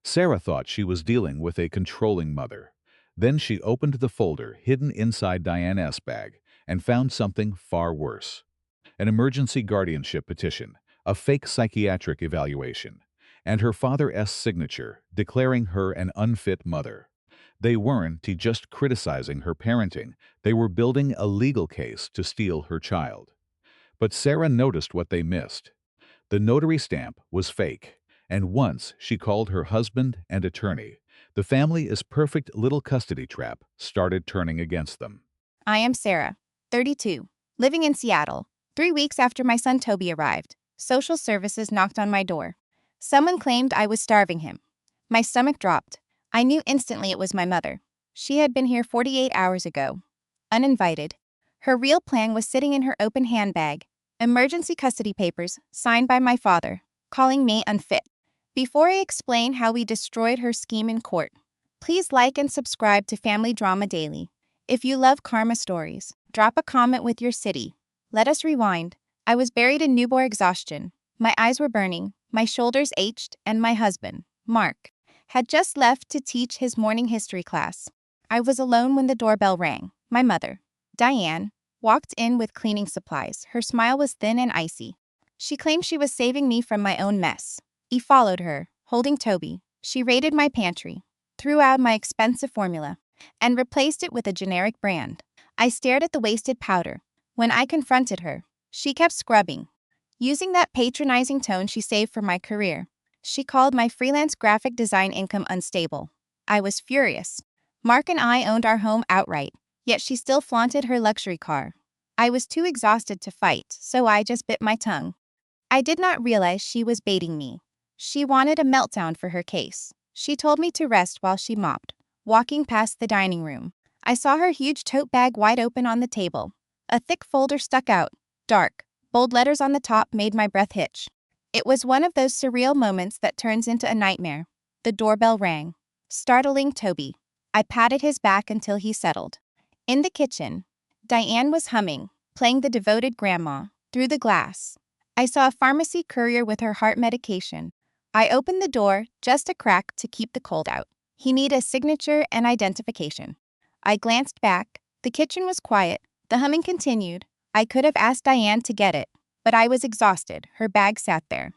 Sarah thought she was dealing with a controlling mother. Then she opened the folder hidden inside Diana's bag and found something far worse. An emergency guardianship petition, a fake psychiatric evaluation, and her father's signature declaring her an unfit mother. They weren't just criticizing her parenting, they were building a legal case to steal her child. But Sarah noticed what they missed. The notary stamp was fake, and once she called her husband and attorney, the family's perfect little custody trap started turning against them. I am Sarah, 32, living in Seattle. 3 weeks after my son Toby arrived, social services knocked on my door. Someone claimed I was starving him. My stomach dropped. I knew instantly it was my mother. She had been here 48 hours ago. Uninvited. Her real plan was sitting in her open handbag. Emergency custody papers, signed by my father, calling me unfit. Before I explain how we destroyed her scheme in court, please like and subscribe to Family Drama Daily. If you love karma stories, drop a comment with your city. Let us rewind. I was buried in newborn exhaustion. My eyes were burning, my shoulders ached, and my husband, Mark, had just left to teach his morning history class. I was alone when the doorbell rang. My mother, Diane, walked in with cleaning supplies. Her smile was thin and icy. She claimed she was saving me from my own mess. I followed her, holding Toby. She raided my pantry, threw out my expensive formula, and replaced it with a generic brand. I stared at the wasted powder. When I confronted her, she kept scrubbing, using that patronizing tone she saved for my career. She called my freelance graphic design income unstable. I was furious. Mark and I owned our home outright, yet she still flaunted her luxury car. I was too exhausted to fight, so I just bit my tongue. I did not realize she was baiting me. She wanted a meltdown for her case. She told me to rest while she mopped, walking past the dining room. I saw her huge tote bag wide open on the table. A thick folder stuck out, dark. Bold letters on the top made my breath hitch. It was one of those surreal moments that turns into a nightmare. The doorbell rang, startling Toby. I patted his back until he settled. In the kitchen, Diane was humming, playing the devoted grandma, through the glass. I saw a pharmacy courier with her heart medication. I opened the door, just a crack to keep the cold out. He needed a signature and identification. I glanced back. The kitchen was quiet. The humming continued. I could have asked Diane to get it, but I was exhausted. Her bag sat there,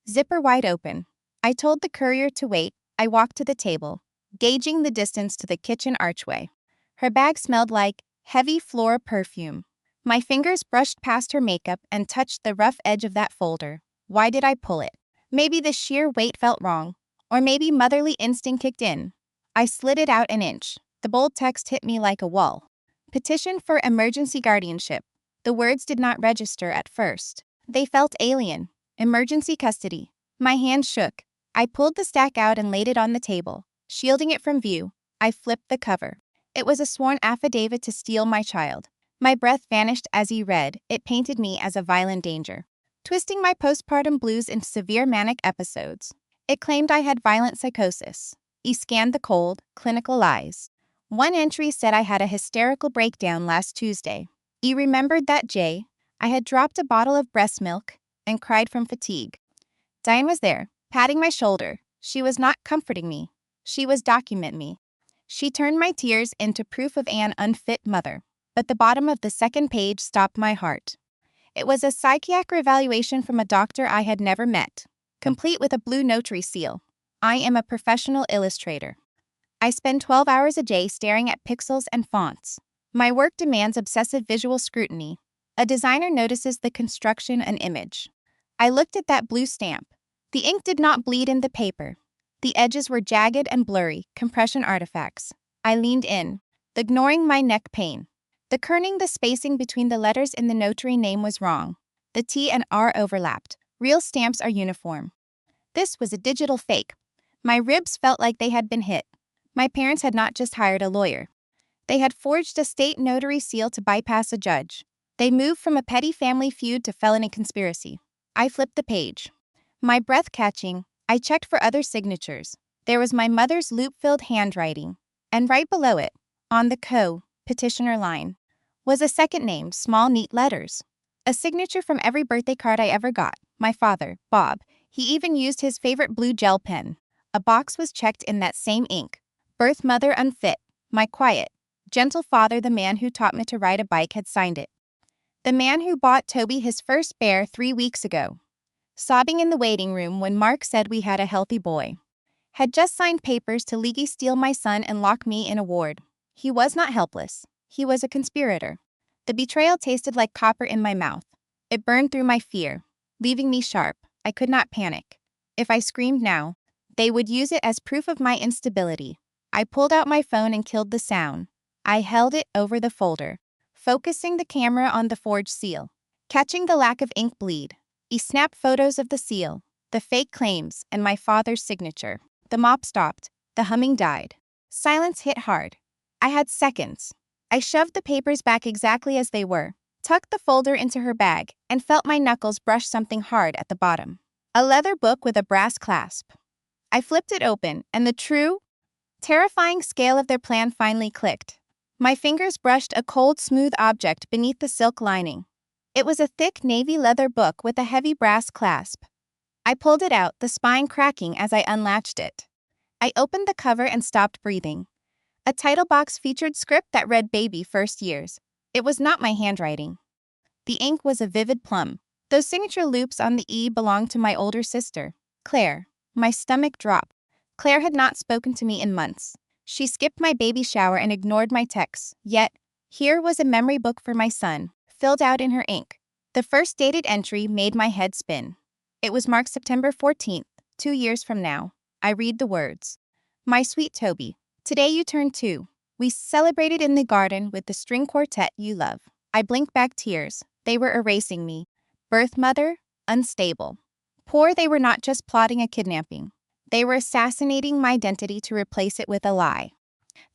zipper wide open. I told the courier to wait. I walked to the table, gauging the distance to the kitchen archway. Her bag smelled like heavy floral perfume. My fingers brushed past her makeup and touched the rough edge of that folder. Why did I pull it? Maybe the sheer weight felt wrong, or maybe motherly instinct kicked in. I slid it out an inch. The bold text hit me like a wall. Petition for emergency guardianship. The words did not register at first. They felt alien. Emergency custody. My hand shook. I pulled the stack out and laid it on the table, shielding it from view. I flipped the cover. It was a sworn affidavit to steal my child. My breath vanished as he read. It painted me as a violent danger, twisting my postpartum blues into severe manic episodes. It claimed I had violent psychosis. He scanned the cold, clinical lies. One entry said I had a hysterical breakdown last Tuesday. He remembered that I had dropped a bottle of breast milk and cried from fatigue. Diane was there, patting my shoulder. She was not comforting me. She was documenting me. She turned my tears into proof of an unfit mother. But the bottom of the second page stopped my heart. It was a psychiatric evaluation from a doctor I had never met, complete with a blue notary seal. I am a professional illustrator. I spend 12 hours a day staring at pixels and fonts. My work demands obsessive visual scrutiny. A designer notices the construction and image. I looked at that blue stamp. The ink did not bleed in the paper. The edges were jagged and blurry, compression artifacts. I leaned in, ignoring my neck pain. The kerning, the spacing between the letters in the notary name was wrong. The T and R overlapped. Real stamps are uniform. This was a digital fake. My ribs felt like they had been hit. My parents had not just hired a lawyer. They had forged a state notary seal to bypass a judge. They moved from a petty family feud to felony conspiracy. I flipped the page. My breath catching, I checked for other signatures. There was my mother's loop-filled handwriting. And right below it, on the petitioner line, was a second name, small, neat letters. A signature from every birthday card I ever got. My father, Bob. He even used his favorite blue gel pen. A box was checked in that same ink. Birth mother unfit. My quiet, gentle father, the man who taught me to ride a bike, had signed it. The man who bought Toby his first bear 3 weeks ago, sobbing in the waiting room when Mark said we had a healthy boy, had just signed papers to legally steal my son and lock me in a ward. He was not helpless. He was a conspirator. The betrayal tasted like copper in my mouth. It burned through my fear, leaving me sharp. I could not panic. If I screamed now, they would use it as proof of my instability. I pulled out my phone and killed the sound. I held it over the folder, focusing the camera on the forged seal, catching the lack of ink bleed. I snapped photos of the seal, the fake claims, and my father's signature. The mop stopped. The humming died. Silence hit hard. I had seconds. I shoved the papers back exactly as they were, tucked the folder into her bag, and felt my knuckles brush something hard at the bottom. A leather book with a brass clasp. I flipped it open, and the true, terrifying scale of their plan finally clicked. My fingers brushed a cold, smooth object beneath the silk lining. It was a thick navy leather book with a heavy brass clasp. I pulled it out, the spine cracking as I unlatched it. I opened the cover and stopped breathing. A title box featured script that read Baby First Years. It was not my handwriting. The ink was a vivid plum. Those signature loops on the E belonged to my older sister, Claire. My stomach dropped. Claire had not spoken to me in months. She skipped my baby shower and ignored my texts. Yet, here was a memory book for my son, filled out in her ink. The first dated entry made my head spin. It was marked September 14th, 2 years from now. I read the words. My sweet Toby, today you turn 2. We celebrated in the garden with the string quartet you love. I blinked back tears. They were erasing me. Birth mother, unstable. Poor, they were not just plotting a kidnapping. They were assassinating my identity to replace it with a lie.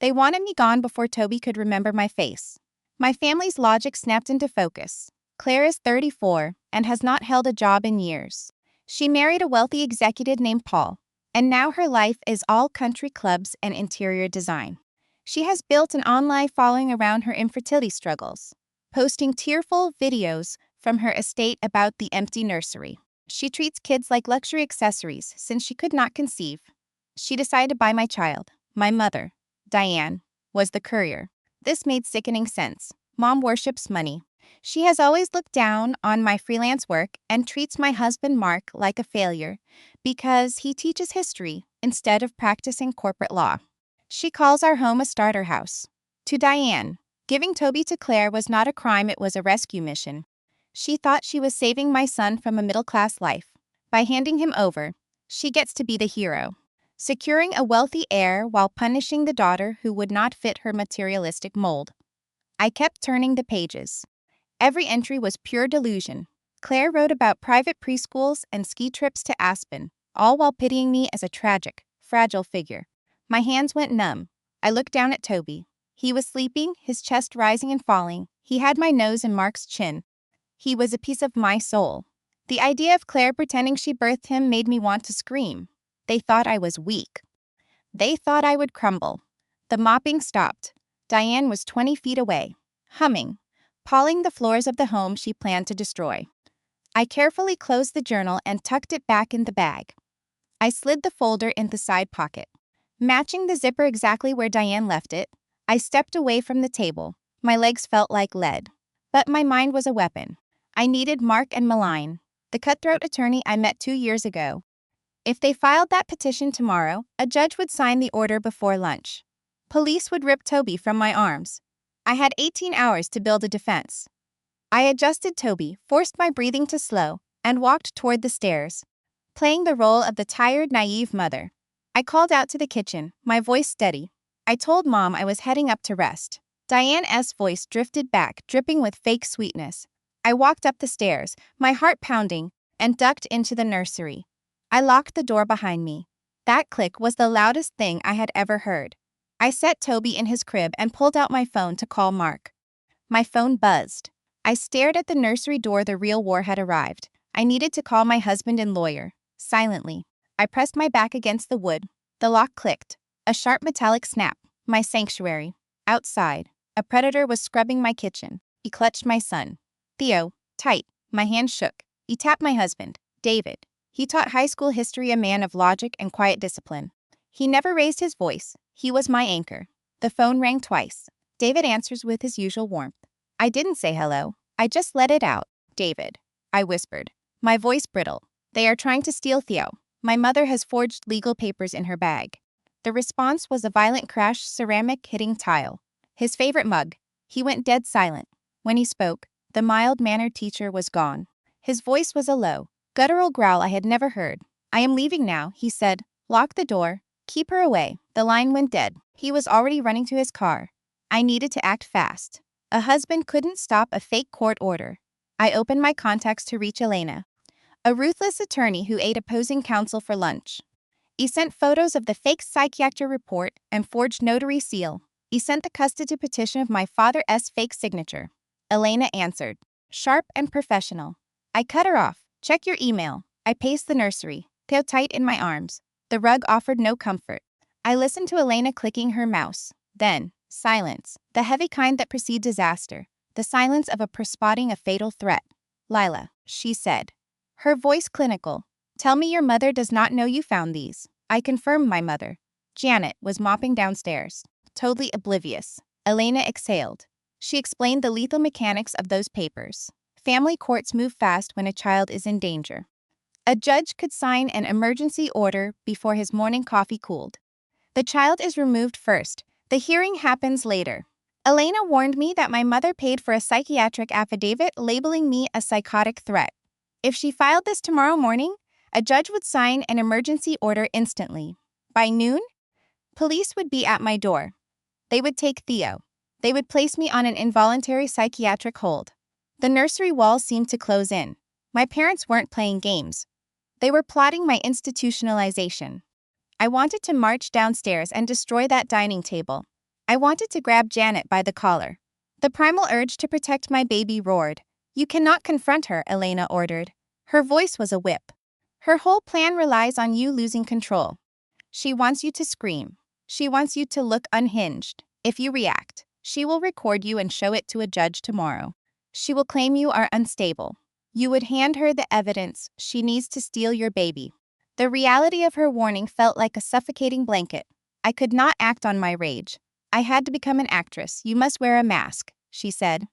They wanted me gone before Toby could remember my face. My family's logic snapped into focus. Claire is 34 and has not held a job in years. She married a wealthy executive named Paul, and now her life is all country clubs and interior design. She has built an online following around her infertility struggles, posting tearful videos from her estate about the empty nursery. She treats kids like luxury accessories since she could not conceive. She decided to buy my child. My mother, Diane, was the courier. This made sickening sense. Mom worships money. She has always looked down on my freelance work and treats my husband Mark like a failure because he teaches history instead of practicing corporate law. She calls our home a starter house. To Diane, giving Toby to Claire was not a crime, it was a rescue mission. She thought she was saving my son from a middle-class life. By handing him over, she gets to be the hero, securing a wealthy heir while punishing the daughter who would not fit her materialistic mold. I kept turning the pages. Every entry was pure delusion. Claire wrote about private preschools and ski trips to Aspen, all while pitying me as a tragic, fragile figure. My hands went numb. I looked down at Toby. He was sleeping, his chest rising and falling. He had my nose and Mark's chin. He was a piece of my soul. The idea of Claire pretending she birthed him made me want to scream. They thought I was weak. They thought I would crumble. The mopping stopped. Diane was 20 feet away, humming, pawing the floors of the home she planned to destroy. I carefully closed the journal and tucked it back in the bag. I slid the folder in the side pocket. Matching the zipper exactly where Diane left it, I stepped away from the table. My legs felt like lead. But my mind was a weapon. I needed Mark and Malign, the cutthroat attorney I met 2 years ago. If they filed that petition tomorrow, a judge would sign the order before lunch. Police would rip Toby from my arms. I had 18 hours to build a defense. I adjusted Toby, forced my breathing to slow, and walked toward the stairs, playing the role of the tired, naive mother. I called out to the kitchen, my voice steady. I told Mom I was heading up to rest. Diane's voice drifted back, dripping with fake sweetness. I walked up the stairs, my heart pounding, and ducked into the nursery. I locked the door behind me. That click was the loudest thing I had ever heard. I set Toby in his crib and pulled out my phone to call Mark. My phone buzzed. I stared at the nursery door. The real war had arrived. I needed to call my husband and lawyer. Silently, I pressed my back against the wood. The lock clicked. A sharp metallic snap. My sanctuary. Outside, a predator was scrubbing my kitchen. He clutched my son, Theo, tight. My hand shook. He tapped my husband, David. He taught high school history, a man of logic and quiet discipline. He never raised his voice. He was my anchor. The phone rang twice. David answers with his usual warmth. I didn't say hello. I just let it out. David, I whispered, my voice brittle. They are trying to steal Theo. My mother has forged legal papers in her bag. The response was a violent crash, ceramic hitting tile. His favorite mug. He went dead silent. When he spoke, the mild-mannered teacher was gone. His voice was a low, guttural growl I had never heard. I am leaving now, he said. Lock the door. Keep her away. The line went dead. He was already running to his car. I needed to act fast. A husband couldn't stop a fake court order. I opened my contacts to reach Elena, a ruthless attorney who ate opposing counsel for lunch. He sent photos of the fake psychiatric report and forged notary seal. He sent the custody petition of my father's fake signature. Elena answered, sharp and professional. I cut her off. Check your email. I paced the nursery, Theo tight in my arms. The rug offered no comfort. I listened to Elena clicking her mouse. Then, silence, the heavy kind that precedes disaster, the silence of a spotting a fatal threat. Lila, she said, her voice clinical. Tell me your mother does not know you found these. I confirmed my mother. Janet was mopping downstairs, totally oblivious. Elena exhaled. She explained the lethal mechanics of those papers. Family courts move fast when a child is in danger. A judge could sign an emergency order before his morning coffee cooled. The child is removed first. The hearing happens later. Elena warned me that my mother paid for a psychiatric affidavit labeling me a psychotic threat. If she filed this tomorrow morning, a judge would sign an emergency order instantly. By noon, police would be at my door. They would take Theo. They would place me on an involuntary psychiatric hold. The nursery walls seemed to close in. My parents weren't playing games. They were plotting my institutionalization. I wanted to march downstairs and destroy that dining table. I wanted to grab Janet by the collar. The primal urge to protect my baby roared. You cannot confront her, Elena ordered. Her voice was a whip. Her whole plan relies on you losing control. She wants you to scream. She wants you to look unhinged. If you react, she will record you and show it to a judge tomorrow. She will claim you are unstable. You would hand her the evidence she needs to steal your baby. The reality of her warning felt like a suffocating blanket. I could not act on my rage. I had to become an actress. You must wear a mask, she said.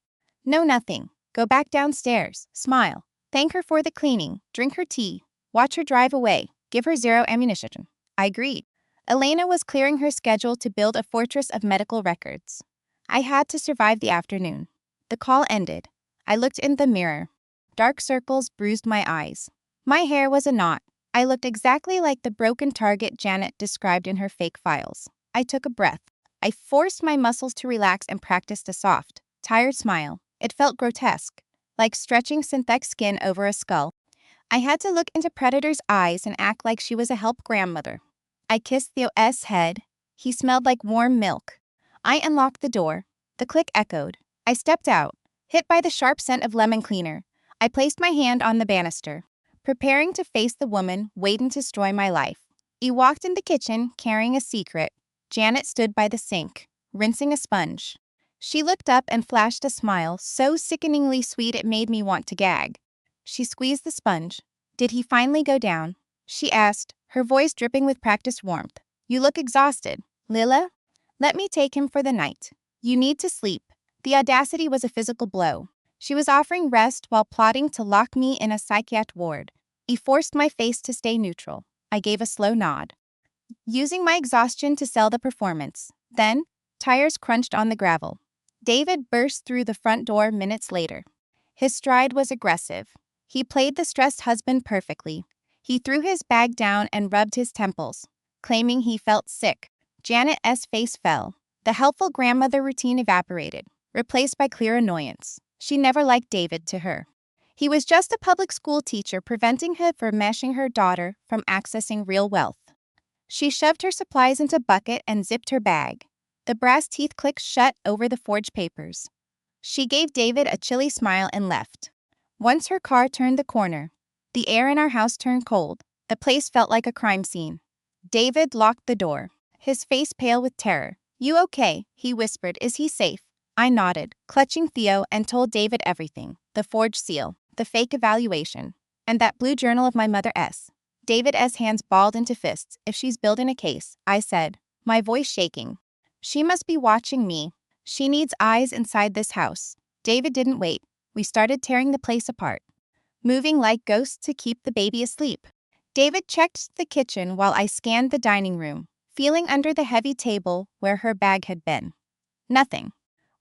No, nothing. Go back downstairs. Smile. Thank her for the cleaning. Drink her tea. Watch her drive away. Give her zero ammunition. I agreed. Elena was clearing her schedule to build a fortress of medical records. I had to survive the afternoon. The call ended. I looked in the mirror. Dark circles bruised my eyes. My hair was a knot. I looked exactly like the broken target Janet described in her fake files. I took a breath. I forced my muscles to relax and practiced a soft, tired smile. It felt grotesque, like stretching synthetic skin over a skull. I had to look into Predator's eyes and act like she was a help grandmother. I kissed Theo's head. He smelled like warm milk. I unlocked the door. The click echoed. I stepped out, hit by the sharp scent of lemon cleaner. I placed my hand on the banister, preparing to face the woman waiting to destroy my life. He walked in the kitchen, carrying a secret. Janet stood by the sink, rinsing a sponge. She looked up and flashed a smile so sickeningly sweet it made me want to gag. She squeezed the sponge. Did he finally go down? She asked, her voice dripping with practiced warmth. You look exhausted. Lila? Let me take him for the night. You need to sleep. The audacity was a physical blow. She was offering rest while plotting to lock me in a psychiatric ward. He forced my face to stay neutral. I gave a slow nod, using my exhaustion to sell the performance. Then, tires crunched on the gravel. David burst through the front door minutes later. His stride was aggressive. He played the stressed husband perfectly. He threw his bag down and rubbed his temples, claiming he felt sick. Janet's face fell. The helpful grandmother routine evaporated, replaced by clear annoyance. She never liked David to her. He was just a public school teacher preventing her from meshing her daughter from accessing real wealth. She shoved her supplies into a bucket and zipped her bag. The brass teeth clicked shut over the forged papers. She gave David a chilly smile and left. Once her car turned the corner, the air in our house turned cold. The place felt like a crime scene. David locked the door, his face pale with terror. You okay? He whispered. Is he safe? I nodded, clutching Theo, and told David everything. The forged seal, the fake evaluation, And that blue journal of my mother S. David S. hands balled into fists. If she's building a case, I said, my voice shaking. She must be watching me. She needs eyes inside this house. David didn't wait. We started tearing the place apart, moving like ghosts to keep the baby asleep. David checked the kitchen while I scanned the dining room, feeling under the heavy table where her bag had been. Nothing.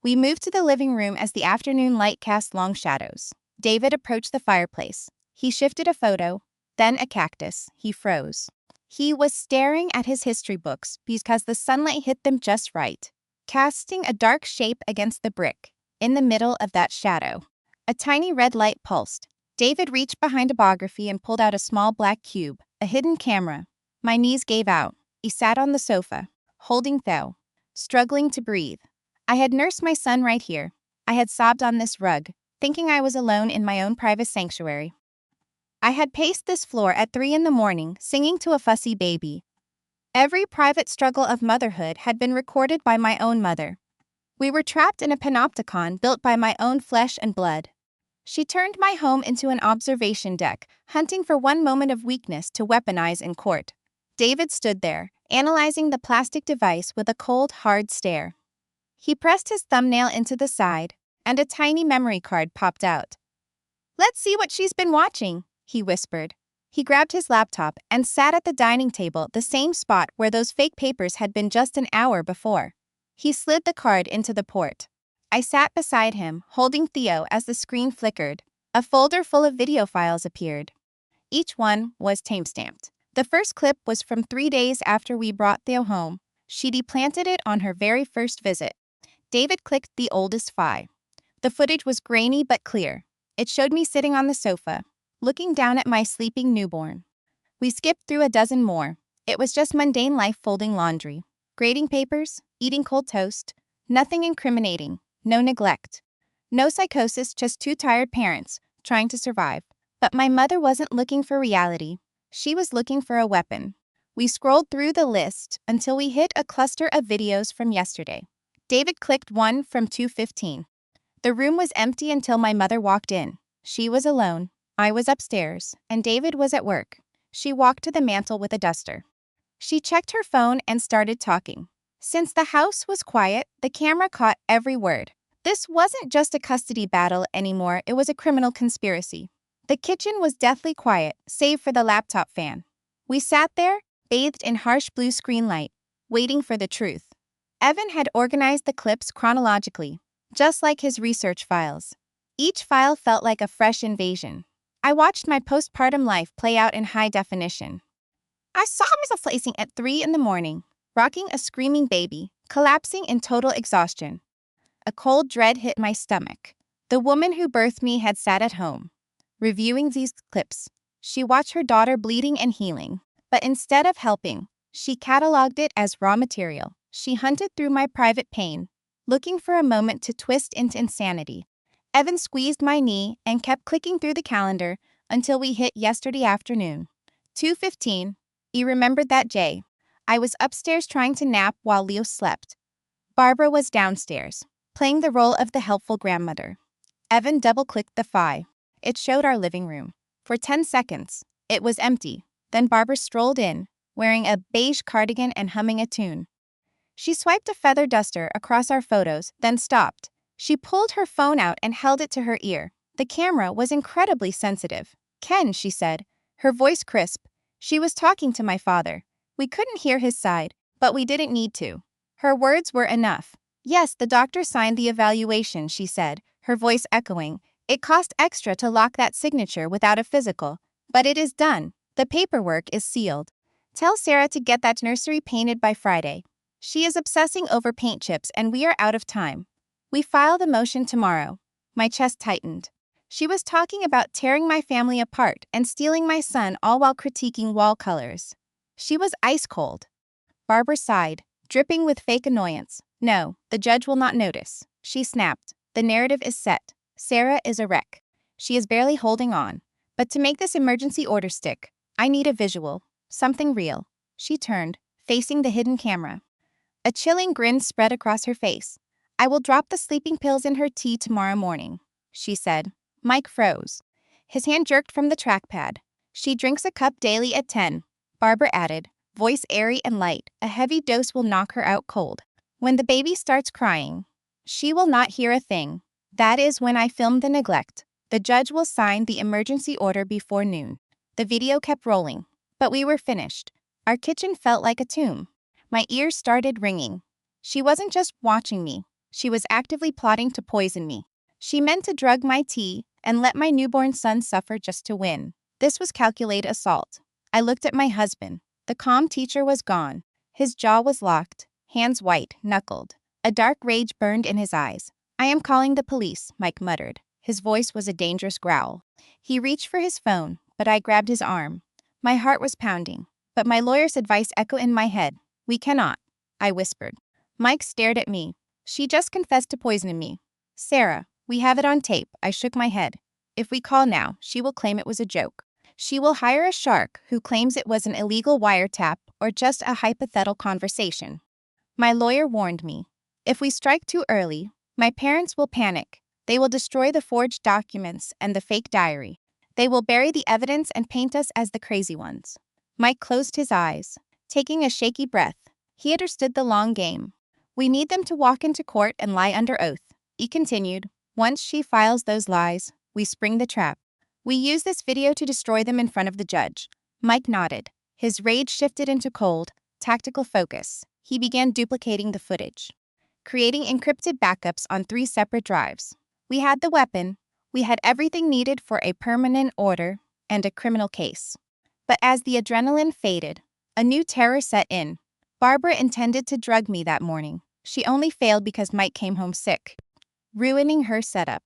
We moved to the living room as the afternoon light cast long shadows. David approached the fireplace. He shifted a photo, then a cactus. He froze. He was staring at his history books because the sunlight hit them just right, casting a dark shape against the brick. In the middle of that shadow, a tiny red light pulsed. David reached behind a biography and pulled out a small black cube, a hidden camera. My knees gave out. He sat on the sofa, holding Theo, struggling to breathe. I had nursed my son right here. I had sobbed on this rug, thinking I was alone in my own private sanctuary. I had paced this floor at 3 a.m, singing to a fussy baby. Every private struggle of motherhood had been recorded by my own mother. We were trapped in a panopticon built by my own flesh and blood. She turned my home into an observation deck, hunting for one moment of weakness to weaponize in court. David stood there, analyzing the plastic device with a cold, hard stare. He pressed his thumbnail into the side, and a tiny memory card popped out. Let's see what she's been watching, he whispered. He grabbed his laptop and sat at the dining table, the same spot where those fake papers had been just an hour before. He slid the card into the port. I sat beside him, holding Theo as the screen flickered. A folder full of video files appeared. Each one was timestamped. The first clip was from 3 days after we brought Theo home. She'd planted it on her very first visit. David clicked the oldest file. The footage was grainy but clear. It showed me sitting on the sofa, looking down at my sleeping newborn. We skipped through a dozen more. It was just mundane life, folding laundry, grading papers, eating cold toast. Nothing incriminating, no neglect. No psychosis, just 2 tired parents trying to survive. But my mother wasn't looking for reality. She was looking for a weapon. We scrolled through the list until we hit a cluster of videos from yesterday. David clicked one from 2:15. The room was empty until my mother walked in. She was alone. I was upstairs, and David was at work. She walked to the mantel with a duster. She checked her phone and started talking. Since the house was quiet, the camera caught every word. This wasn't just a custody battle anymore, it was a criminal conspiracy. The kitchen was deathly quiet, save for the laptop fan. We sat there, bathed in harsh blue screen light, waiting for the truth. Evan had organized the clips chronologically, just like his research files. Each file felt like a fresh invasion. I watched my postpartum life play out in high definition. I saw myself placing at 3 a.m, rocking a screaming baby, collapsing in total exhaustion. A cold dread hit my stomach. The woman who birthed me had sat at home, reviewing these clips. She watched her daughter bleeding and healing, but instead of helping, she cataloged it as raw material. She hunted through my private pain, looking for a moment to twist into insanity. Evan squeezed my knee and kept clicking through the calendar until we hit yesterday afternoon. 2:15. He remembered that day. I was upstairs trying to nap while Leo slept. Barbara was downstairs, playing the role of the helpful grandmother. Evan double-clicked the file. It showed our living room. For 10 seconds, it was empty. Then Barbara strolled in, wearing a beige cardigan and humming a tune. She swiped a feather duster across our photos, then stopped. She pulled her phone out and held it to her ear. The camera was incredibly sensitive. Ken, she said, her voice crisp. She was talking to my father. We couldn't hear his side, but we didn't need to. Her words were enough. Yes, the doctor signed the evaluation, she said, her voice echoing. It cost extra to lock that signature without a physical, but it is done. The paperwork is sealed. Tell Sarah to get that nursery painted by Friday. She is obsessing over paint chips and we are out of time. We file the motion tomorrow. My chest tightened. She was talking about tearing my family apart and stealing my son, all while critiquing wall colors. She was ice cold. Barbara sighed, dripping with fake annoyance. No, the judge will not notice. She snapped. The narrative is set. Sarah is a wreck. She is barely holding on. But to make this emergency order stick, I need a visual. Something real. She turned, facing the hidden camera. A chilling grin spread across her face. I will drop the sleeping pills in her tea tomorrow morning, she said. Mike froze. His hand jerked from the trackpad. She drinks a cup daily at 10. Barbara added, voice airy and light. A heavy dose will knock her out cold. When the baby starts crying, she will not hear a thing. That is when I filmed the neglect. The judge will sign the emergency order before noon. The video kept rolling, but we were finished. Our kitchen felt like a tomb. My ears started ringing. She wasn't just watching me. She was actively plotting to poison me. She meant to drug my tea and let my newborn son suffer just to win. This was calculated assault. I looked at my husband. The calm teacher was gone. His jaw was locked, hands white, knuckled. A dark rage burned in his eyes. I am calling the police, Mike muttered. His voice was a dangerous growl. He reached for his phone, but I grabbed his arm. My heart was pounding, but my lawyer's advice echoed in my head. We cannot, I whispered. Mike stared at me. She just confessed to poisoning me. Sarah, we have it on tape. I shook my head. If we call now, she will claim it was a joke. She will hire a shark who claims it was an illegal wiretap or just a hypothetical conversation. My lawyer warned me. If we strike too early, my parents will panic. They will destroy the forged documents and the fake diary. They will bury the evidence and paint us as the crazy ones. Mike closed his eyes, taking a shaky breath. He understood the long game. We need them to walk into court and lie under oath. He continued. Once she files those lies, we spring the trap. We use this video to destroy them in front of the judge. Mike nodded. His rage shifted into cold, tactical focus. He began duplicating the footage, creating encrypted backups on 3 separate drives. We had the weapon, we had everything needed for a permanent order and a criminal case. But as the adrenaline faded, a new terror set in. Barbara intended to drug me that morning. She only failed because Mike came home sick, ruining her setup.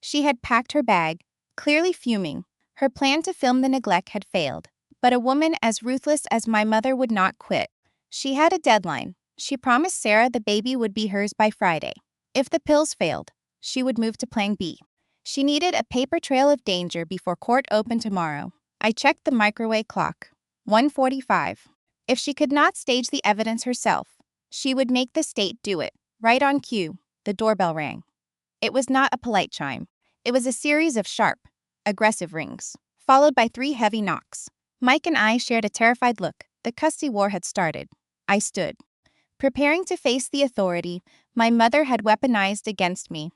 She had packed her bag, clearly fuming. Her plan to film the neglect had failed. But a woman as ruthless as my mother would not quit. She had a deadline. She promised Sarah the baby would be hers by Friday. If the pills failed, she would move to plan B. She needed a paper trail of danger before court opened tomorrow. I checked the microwave clock. 1:45. If she could not stage the evidence herself, she would make the state do it. Right on cue, the doorbell rang. It was not a polite chime. It was a series of sharp, aggressive rings, followed by 3 heavy knocks. Mike and I shared a terrified look. The custody war had started. I stood, preparing to face the authority my mother had weaponized against me.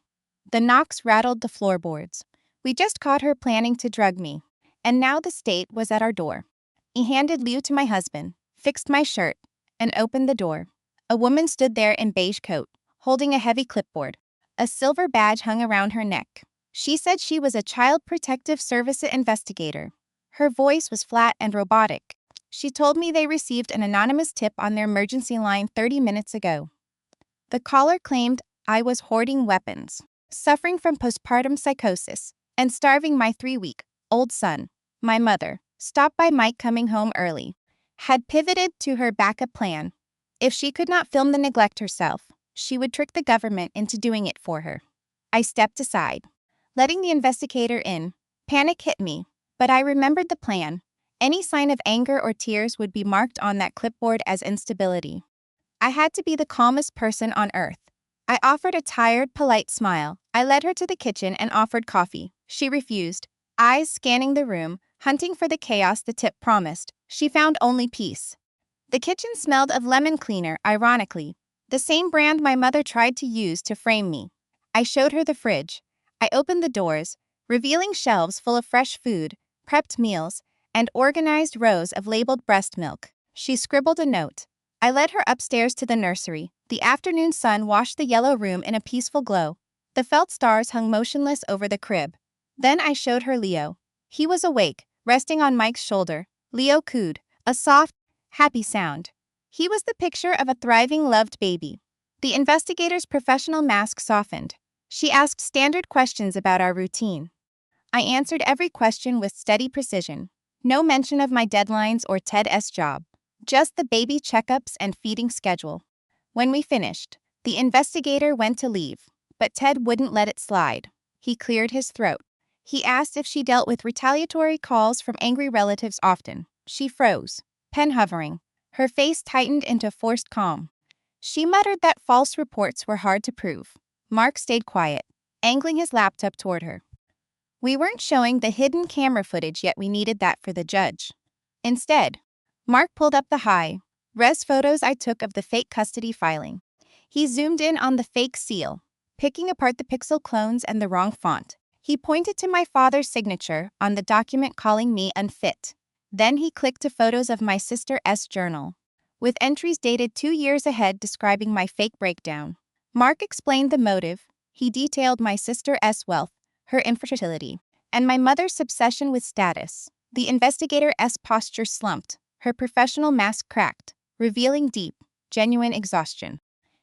The knocks rattled the floorboards. We just caught her planning to drug me, and now the state was at our door. He handed Liu to my husband, fixed my shirt, and opened the door. A woman stood there in beige coat, holding a heavy clipboard. A silver badge hung around her neck. She said she was a Child Protective Service investigator. Her voice was flat and robotic. She told me they received an anonymous tip on their emergency line 30 minutes ago. The caller claimed I was hoarding weapons, suffering from postpartum psychosis, and starving my 3-week-old son. My mother, stopped by Mike coming home early, had pivoted to her backup plan. If she could not film the neglect herself, she would trick the government into doing it for her. I stepped aside, letting the investigator in. Panic hit me, but I remembered the plan. Any sign of anger or tears would be marked on that clipboard as instability. I had to be the calmest person on earth. I offered a tired, polite smile. I led her to the kitchen and offered coffee. She refused, eyes scanning the room, hunting for the chaos the tip promised. She found only peace. The kitchen smelled of lemon cleaner, ironically, the same brand my mother tried to use to frame me. I showed her the fridge. I opened the doors, revealing shelves full of fresh food, prepped meals, and organized rows of labeled breast milk. She scribbled a note. I led her upstairs to the nursery. The afternoon sun washed the yellow room in a peaceful glow. The felt stars hung motionless over the crib. Then I showed her Leo. He was awake, resting on Mike's shoulder. Leo cooed, a soft, happy sound. He was the picture of a thriving, loved baby. The investigator's professional mask softened. She asked standard questions about our routine. I answered every question with steady precision. No mention of my deadlines or Ted's job. Just the baby checkups and feeding schedule. When we finished, the investigator went to leave, but Ted wouldn't let it slide. He cleared his throat. He asked if she dealt with retaliatory calls from angry relatives often. She froze, pen hovering. Her face tightened into forced calm. She muttered that false reports were hard to prove. Mark stayed quiet, angling his laptop toward her. We weren't showing the hidden camera footage yet we needed that for the judge. Instead, Mark pulled up the high-res photos I took of the fake custody filing. He zoomed in on the fake seal, picking apart the pixel clones and the wrong font. He pointed to my father's signature on the document calling me unfit. Then he clicked to photos of my sister's journal, with entries dated 2 years ahead describing my fake breakdown. Mark explained the motive. He detailed my sister's wealth, her infertility, and my mother's obsession with status. The investigator's posture slumped, her professional mask cracked, revealing deep, genuine exhaustion.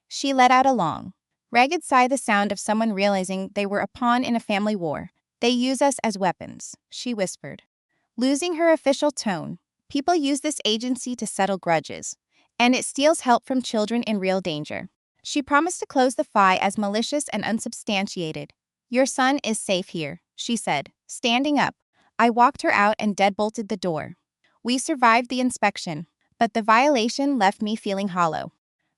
She let out a long, ragged sigh, the sound of someone realizing they were a pawn in a family war. They use us as weapons, she whispered. Losing her official tone, people use this agency to settle grudges, and it steals help from children in real danger. She promised to close the file as malicious and unsubstantiated. Your son is safe here, she said, standing up. I walked her out and deadbolted the door. We survived the inspection, but the violation left me feeling hollow.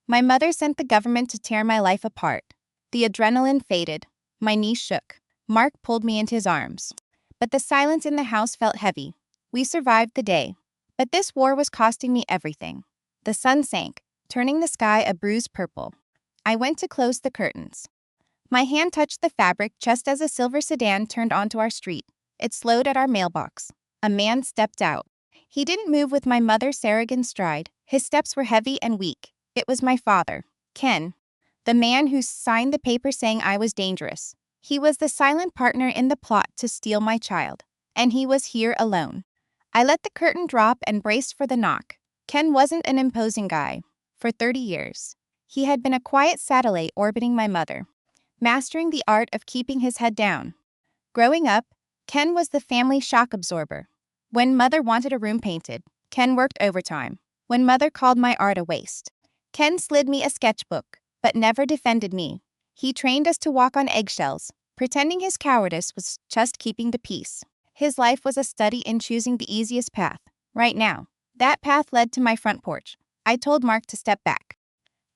My mother sent the government to tear my life apart. The adrenaline faded. My knees shook. Mark pulled me into his arms. But the silence in the house felt heavy. We survived the day. But this war was costing me everything. The sun sank, turning the sky a bruised purple. I went to close the curtains. My hand touched the fabric just as a silver sedan turned onto our street. It slowed at our mailbox. A man stepped out. He didn't move with my mother's arrogant stride. His steps were heavy and weak. It was my father, Ken, the man who signed the paper saying I was dangerous. He was the silent partner in the plot to steal my child, and he was here alone. I let the curtain drop and braced for the knock. Ken wasn't an imposing guy. For 30 years, he had been a quiet satellite orbiting my mother, mastering the art of keeping his head down. Growing up, Ken was the family shock absorber. When mother wanted a room painted, Ken worked overtime. When mother called my art a waste, Ken slid me a sketchbook, but never defended me. He trained us to walk on eggshells, pretending his cowardice was just keeping the peace. His life was a study in choosing the easiest path. Right now, that path led to my front porch. I told Mark to step back.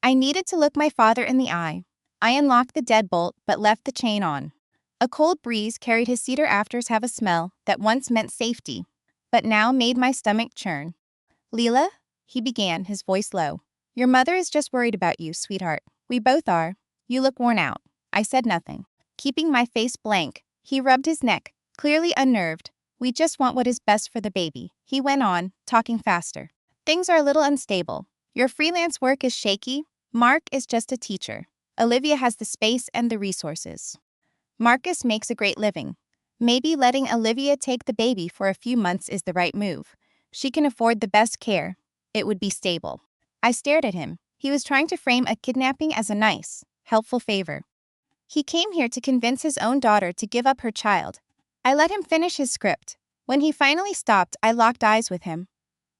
I needed to look my father in the eye. I unlocked the deadbolt but left the chain on. A cold breeze carried his cedar afters have a smell that once meant safety, but now made my stomach churn. Leela, he began, his voice low. Your mother is just worried about you, sweetheart. We both are. You look worn out. I said nothing. Keeping my face blank, he rubbed his neck, clearly unnerved. We just want what is best for the baby, he went on, talking faster. Things are a little unstable. Your freelance work is shaky. Mark is just a teacher. Olivia has the space and the resources. Marcus makes a great living. Maybe letting Olivia take the baby for a few months is the right move. She can afford the best care. It would be stable. I stared at him. He was trying to frame a kidnapping as a nice, helpful favor. He came here to convince his own daughter to give up her child. I let him finish his script. When he finally stopped, I locked eyes with him.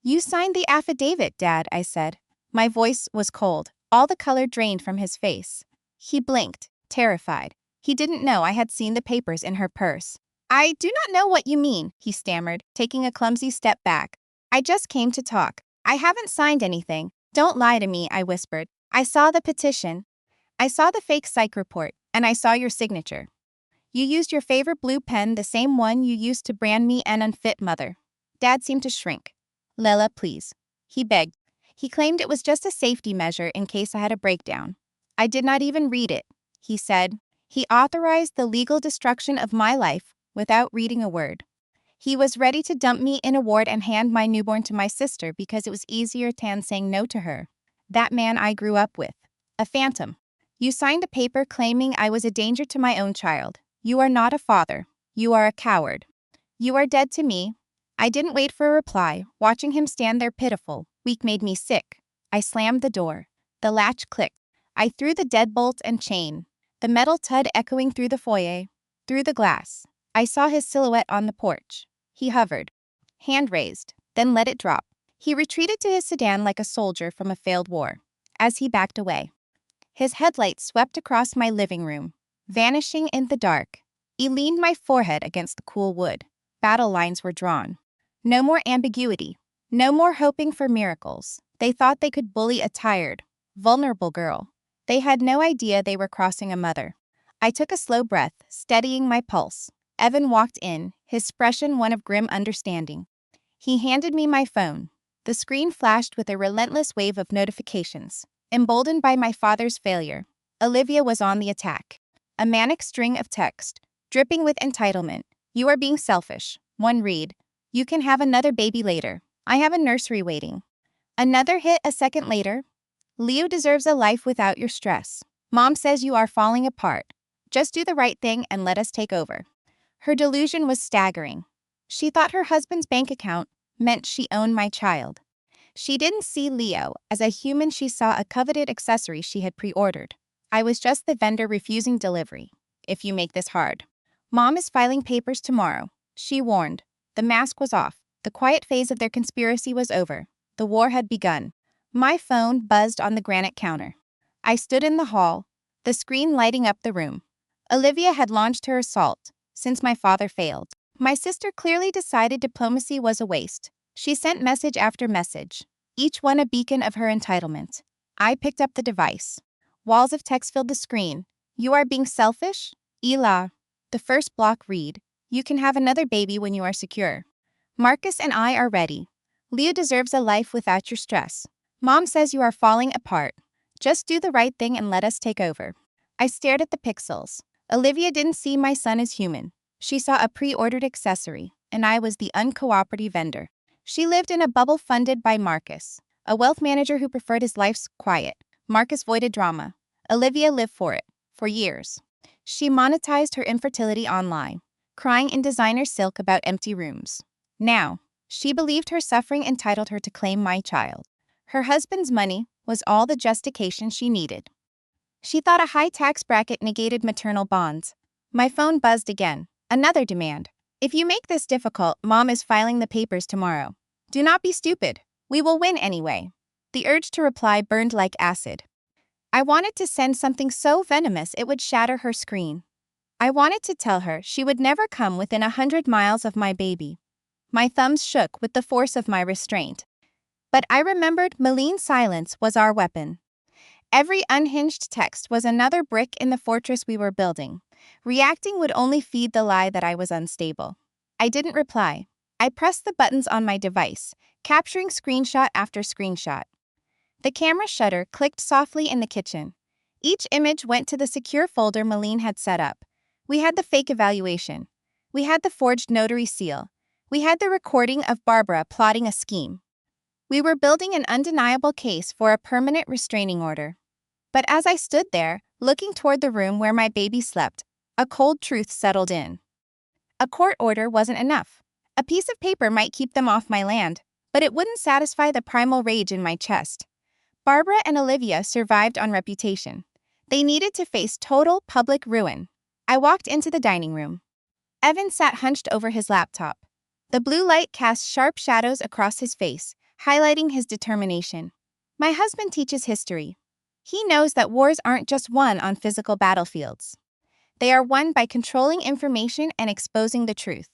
You signed the affidavit, Dad, I said. My voice was cold. All the color drained from his face. He blinked, terrified. He didn't know I had seen the papers in her purse. I do not know what you mean, he stammered, taking a clumsy step back. I just came to talk. I haven't signed anything. Don't lie to me, I whispered. I saw the petition. I saw the fake psych report, and I saw your signature. You used your favorite blue pen, the same one you used to brand me an unfit mother. Dad seemed to shrink. Lela, please. He begged. He claimed it was just a safety measure in case I had a breakdown. I did not even read it, he said. He authorized the legal destruction of my life without reading a word. He was ready to dump me in a ward and hand my newborn to my sister because it was easier than saying no to her. That man I grew up with. A phantom. You signed a paper claiming I was a danger to my own child. You are not a father. You are a coward. You are dead to me. I didn't wait for a reply. Watching him stand there pitiful, weak made me sick. I slammed the door. The latch clicked. I threw the deadbolt and chain. The metal thud echoing through the foyer, through the glass. I saw his silhouette on the porch. He hovered, hand raised, then let it drop. He retreated to his sedan like a soldier from a failed war. As he backed away, his headlights swept across my living room, vanishing in the dark. He leaned my forehead against the cool wood. Battle lines were drawn. No more ambiguity. No more hoping for miracles. They thought they could bully a tired, vulnerable girl. They had no idea they were crossing a mother. I took a slow breath, steadying my pulse. Evan walked in, his expression one of grim understanding. He handed me my phone. The screen flashed with a relentless wave of notifications. Emboldened by my father's failure, Olivia was on the attack. A manic string of text, dripping with entitlement. You are being selfish. One read. You can have another baby later. I have a nursery waiting. Another hit a second later. Leo deserves a life without your stress. Mom says you are falling apart. Just do the right thing and let us take over. Her delusion was staggering. She thought her husband's bank account meant she owned my child. She didn't see Leo as a human, she saw a coveted accessory she had pre-ordered. I was just the vendor refusing delivery. If you make this hard. Mom is filing papers tomorrow, she warned. The mask was off. The quiet phase of their conspiracy was over. The war had begun. My phone buzzed on the granite counter. I stood in the hall, the screen lighting up the room. Olivia had launched her assault, since my father failed. My sister clearly decided diplomacy was a waste. She sent message after message, each one a beacon of her entitlement. I picked up the device. Walls of text filled the screen. You are being selfish? Ela. The first block read, you can have another baby when you are secure. Marcus and I are ready. Leo deserves a life without your stress. Mom says you are falling apart. Just do the right thing and let us take over. I stared at the pixels. Olivia didn't see my son as human. She saw a pre-ordered accessory, and I was the uncooperative vendor. She lived in a bubble funded by Marcus, a wealth manager who preferred his life's quiet. Marcus voided drama. Olivia lived for it, for years. She monetized her infertility online, crying in designer silk about empty rooms. Now, she believed her suffering entitled her to claim my child. Her husband's money was all the justification she needed. She thought a high tax bracket negated maternal bonds. My phone buzzed again. Another demand. If you make this difficult, Mom is filing the papers tomorrow. Do not be stupid. We will win anyway. The urge to reply burned like acid. I wanted to send something so venomous it would shatter her screen. I wanted to tell her she would never come within 100 miles of my baby. My thumbs shook with the force of my restraint. But I remembered malign silence was our weapon. Every unhinged text was another brick in the fortress we were building. Reacting would only feed the lie that I was unstable. I didn't reply. I pressed the buttons on my device, capturing screenshot after screenshot. The camera shutter clicked softly in the kitchen. Each image went to the secure folder Malene had set up. We had the fake evaluation. We had the forged notary seal. We had the recording of Barbara plotting a scheme. We were building an undeniable case for a permanent restraining order. But as I stood there, looking toward the room where my baby slept, a cold truth settled in. A court order wasn't enough. A piece of paper might keep them off my land, but it wouldn't satisfy the primal rage in my chest. Barbara and Olivia survived on reputation. They needed to face total public ruin. I walked into the dining room. Evan sat hunched over his laptop. The blue light cast sharp shadows across his face, highlighting his determination. My husband teaches history. He knows that wars aren't just won on physical battlefields. They are won by controlling information and exposing the truth.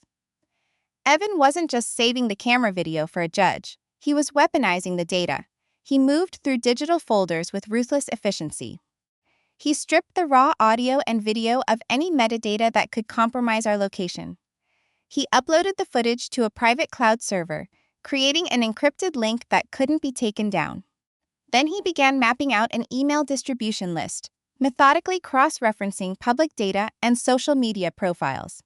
Evan wasn't just saving the camera video for a judge. He was weaponizing the data. He moved through digital folders with ruthless efficiency. He stripped the raw audio and video of any metadata that could compromise our location. He uploaded the footage to a private cloud server, creating an encrypted link that couldn't be taken down. Then he began mapping out an email distribution list, methodically cross-referencing public data and social media profiles.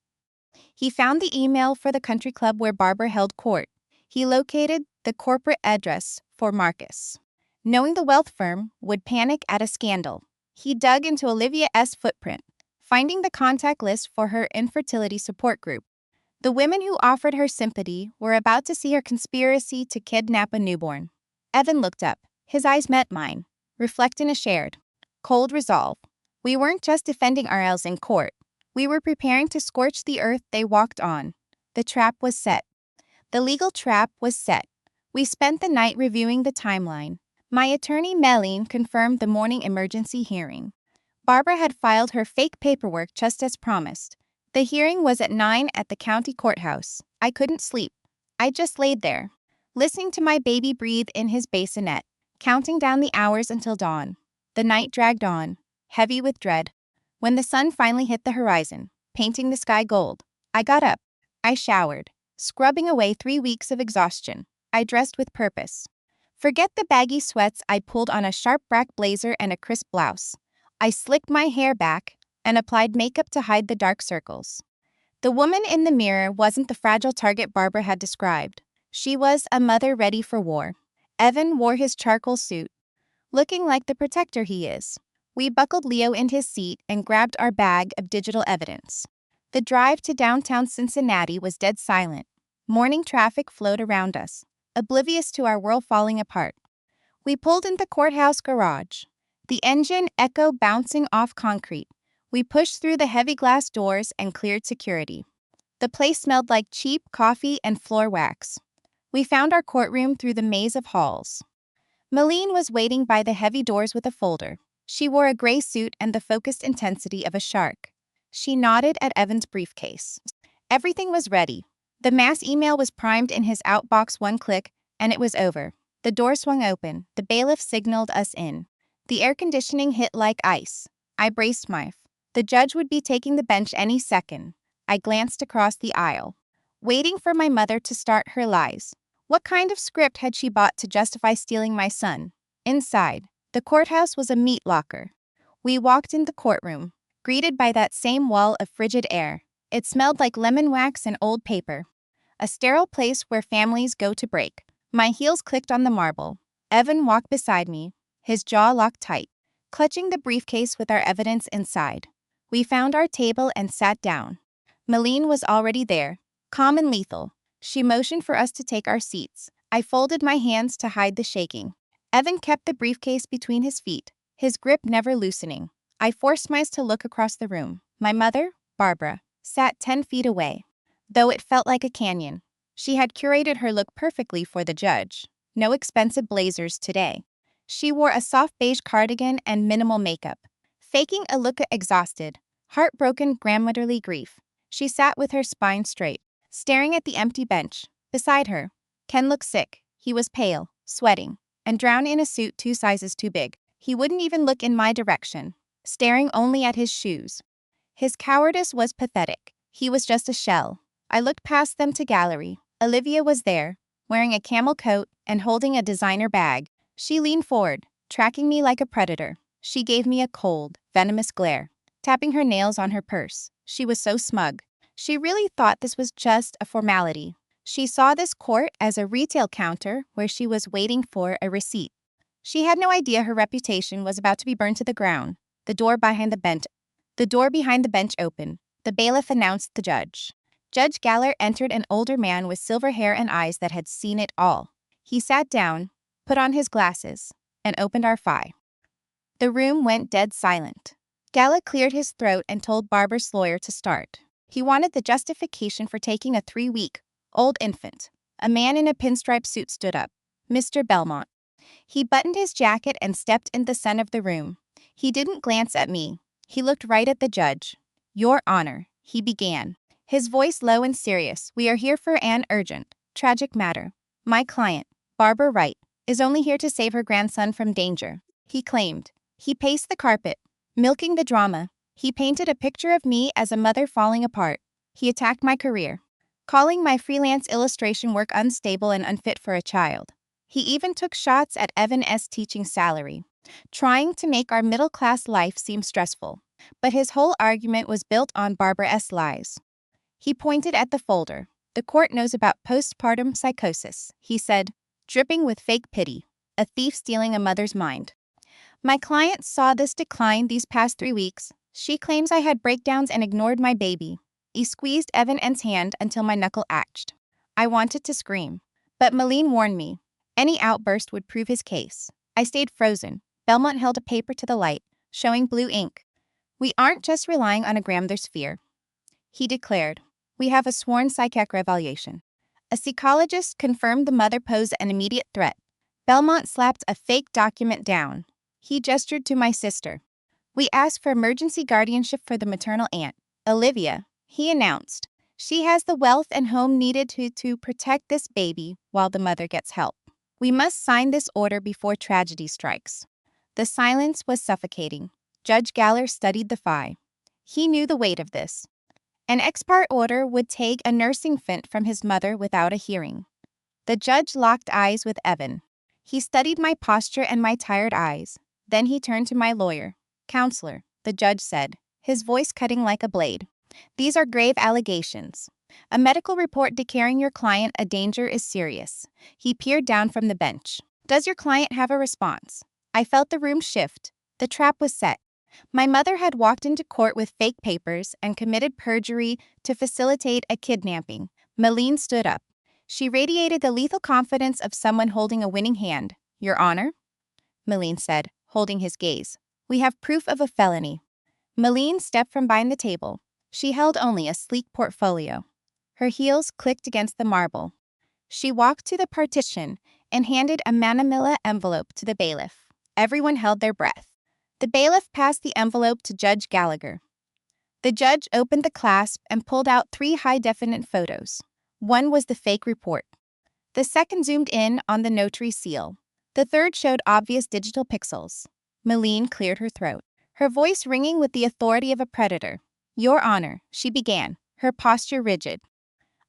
He found the email for the country club where Barbara held court. He located the corporate address for Marcus. Knowing the wealth firm would panic at a scandal, he dug into Olivia's footprint, finding the contact list for her infertility support group. The women who offered her sympathy were about to see her conspiracy to kidnap a newborn. Evan looked up. His eyes met mine, reflecting a shared, cold resolve. We weren't just defending ourselves in court. We were preparing to scorch the earth they walked on. The trap was set. The legal trap was set. We spent the night reviewing the timeline. My attorney Melline confirmed the morning emergency hearing. Barbara had filed her fake paperwork just as promised. The hearing was at 9 at the county courthouse. I couldn't sleep. I just laid there, listening to my baby breathe in his bassinet, counting down the hours until dawn. The night dragged on, heavy with dread. When the sun finally hit the horizon, painting the sky gold, I got up. I showered, scrubbing away 3 weeks of exhaustion. I dressed with purpose. Forget the baggy sweats I pulled on a sharp black blazer and a crisp blouse. I slicked my hair back and applied makeup to hide the dark circles. The woman in the mirror wasn't the fragile target Barbara had described. She was a mother ready for war. Evan wore his charcoal suit, looking like the protector he is. We buckled Leo in his seat and grabbed our bag of digital evidence. The drive to downtown Cincinnati was dead silent. Morning traffic flowed around us, oblivious to our world falling apart. We pulled into the courthouse garage, the engine echo bouncing off concrete. We pushed through the heavy glass doors and cleared security. The place smelled like cheap coffee and floor wax. We found our courtroom through the maze of halls. Malene was waiting by the heavy doors with a folder. She wore a gray suit and the focused intensity of a shark. She nodded at Evan's briefcase. Everything was ready. The mass email was primed in his outbox, one click, and it was over. The door swung open. The bailiff signaled us in. The air conditioning hit like ice. I braced myself. The judge would be taking the bench any second. I glanced across the aisle, waiting for my mother to start her lies. What kind of script had she bought to justify stealing my son? Inside, the courthouse was a meat locker. We walked in the courtroom, greeted by that same wall of frigid air. It smelled like lemon wax and old paper. A sterile place where families go to break. My heels clicked on the marble. Evan walked beside me, his jaw locked tight, clutching the briefcase with our evidence inside. We found our table and sat down. Malene was already there, calm and lethal. She motioned for us to take our seats. I folded my hands to hide the shaking. Evan kept the briefcase between his feet, his grip never loosening. I forced myself to look across the room. My mother, Barbara, sat 10 feet away, though it felt like a canyon. She had curated her look perfectly for the judge. No expensive blazers today. She wore a soft beige cardigan and minimal makeup, faking a look of exhausted, heartbroken grandmotherly grief. She sat with her spine straight, staring at the empty bench. Beside her, Ken looked sick. He was pale, sweating, and drowned in a suit 2 sizes too big. He wouldn't even look in my direction, staring only at his shoes. His cowardice was pathetic. He was just a shell. I looked past them to gallery. Olivia was there, wearing a camel coat and holding a designer bag. She leaned forward, tracking me like a predator. She gave me a cold, venomous glare, tapping her nails on her purse. She was so smug. She really thought this was just a formality. She saw this court as a retail counter where she was waiting for a receipt. She had no idea her reputation was about to be burned to the ground. The door behind the bench opened. The bailiff announced the judge. Judge Galler entered, an older man with silver hair and eyes that had seen it all. He sat down, put on his glasses, and opened our file. The room went dead silent. Galler cleared his throat and told Barbara's lawyer to start. He wanted the justification for taking a 3-week-old infant. A man in a pinstripe suit stood up. Mr. Belmont. He buttoned his jacket and stepped in the center of the room. He didn't glance at me. He looked right at the judge. Your Honor, he began, his voice low and serious. We are here for an urgent, tragic matter. My client, Barbara Wright, is only here to save her grandson from danger, he claimed. He paced the carpet, milking the drama. He painted a picture of me as a mother falling apart. He attacked my career, calling my freelance illustration work unstable and unfit for a child. He even took shots at Evan's teaching salary, trying to make our middle-class life seem stressful. But his whole argument was built on Barbara's lies. He pointed at the folder. The court knows about postpartum psychosis, he said, dripping with fake pity. A thief stealing a mother's mind. My client saw this decline these past 3 weeks. She claims I had breakdowns and ignored my baby. He squeezed Evan's hand until my knuckle ached. I wanted to scream, but Malene warned me. Any outburst would prove his case. I stayed frozen. Belmont held a paper to the light, showing blue ink. We aren't just relying on a grandmother's fear, he declared. We have a sworn psychiatric evaluation. A psychologist confirmed the mother posed an immediate threat. Belmont slapped a fake document down. He gestured to my sister. We asked for emergency guardianship for the maternal aunt, Olivia, he announced. She has the wealth and home needed to protect this baby while the mother gets help. We must sign this order before tragedy strikes. The silence was suffocating. Judge Galler studied the file. He knew the weight of this. An ex parte order would take a nursing fit from his mother without a hearing. The judge locked eyes with Evan. He studied my posture and my tired eyes. Then he turned to my lawyer. "Counselor," the judge said, his voice cutting like a blade. "These are grave allegations. A medical report declaring your client a danger is serious." He peered down from the bench. "Does your client have a response?" I felt the room shift. The trap was set. My mother had walked into court with fake papers and committed perjury to facilitate a kidnapping. Malene stood up. She radiated the lethal confidence of someone holding a winning hand. "Your Honor," Malene said, holding his gaze, "we have proof of a felony." Malene stepped from behind the table. She held only a sleek portfolio. Her heels clicked against the marble. She walked to the partition and handed a manila envelope to the bailiff. Everyone held their breath. The bailiff passed the envelope to Judge Gallagher. The judge opened the clasp and pulled out 3 high-definition photos. One was the fake report. The second zoomed in on the notary seal. The third showed obvious digital pixels. Malene cleared her throat, her voice ringing with the authority of a predator. "Your Honor," she began, her posture rigid.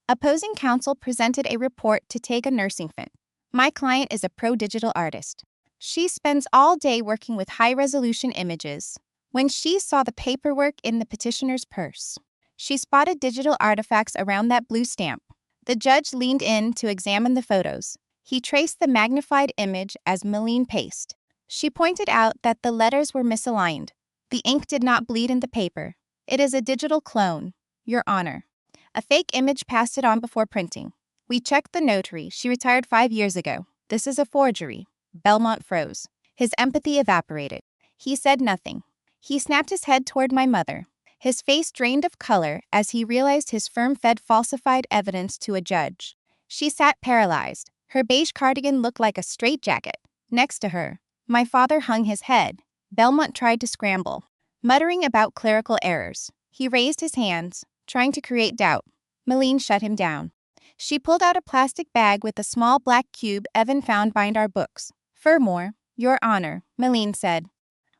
Opposing counsel presented a report to take a nursing fit. "My client is a pro-digital artist. She spends all day working with high-resolution images. When she saw the paperwork in the petitioner's purse, she spotted digital artifacts around that blue stamp." The judge leaned in to examine the photos. He traced the magnified image as Malene paced. She pointed out that the letters were misaligned. "The ink did not bleed in the paper. It is a digital clone, Your Honor. A fake image passed it on before printing. We checked the notary. She retired 5 years ago. This is a forgery." Belmont froze. His empathy evaporated. He said nothing. He snapped his head toward my mother. His face drained of color as he realized his firm fed falsified evidence to a judge. She sat paralyzed. Her beige cardigan looked like a straitjacket. Next to her, my father hung his head. Belmont tried to scramble, muttering about clerical errors. He raised his hands, trying to create doubt. Malene shut him down. She pulled out a plastic bag with a small black cube Evan found behind our books. "Furthermore, Your Honor," Malene said,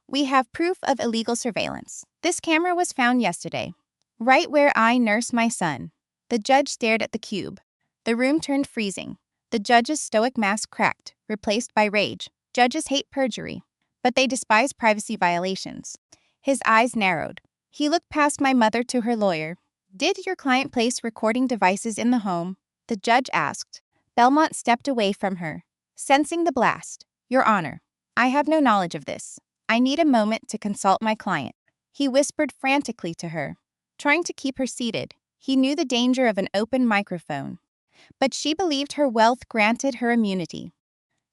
"we have proof of illegal surveillance. This camera was found yesterday, right where I nurse my son." The judge stared at the cube. The room turned freezing. The judge's stoic mask cracked, replaced by rage. Judges hate perjury, but they despise privacy violations. His eyes narrowed. He looked past my mother to her lawyer. "Did your client place recording devices in the home?" the judge asked. Belmont stepped away from her, sensing the blast. "Your Honor, I have no knowledge of this. I need a moment to consult my client." He whispered frantically to her, trying to keep her seated. He knew the danger of an open microphone, but she believed her wealth granted her immunity.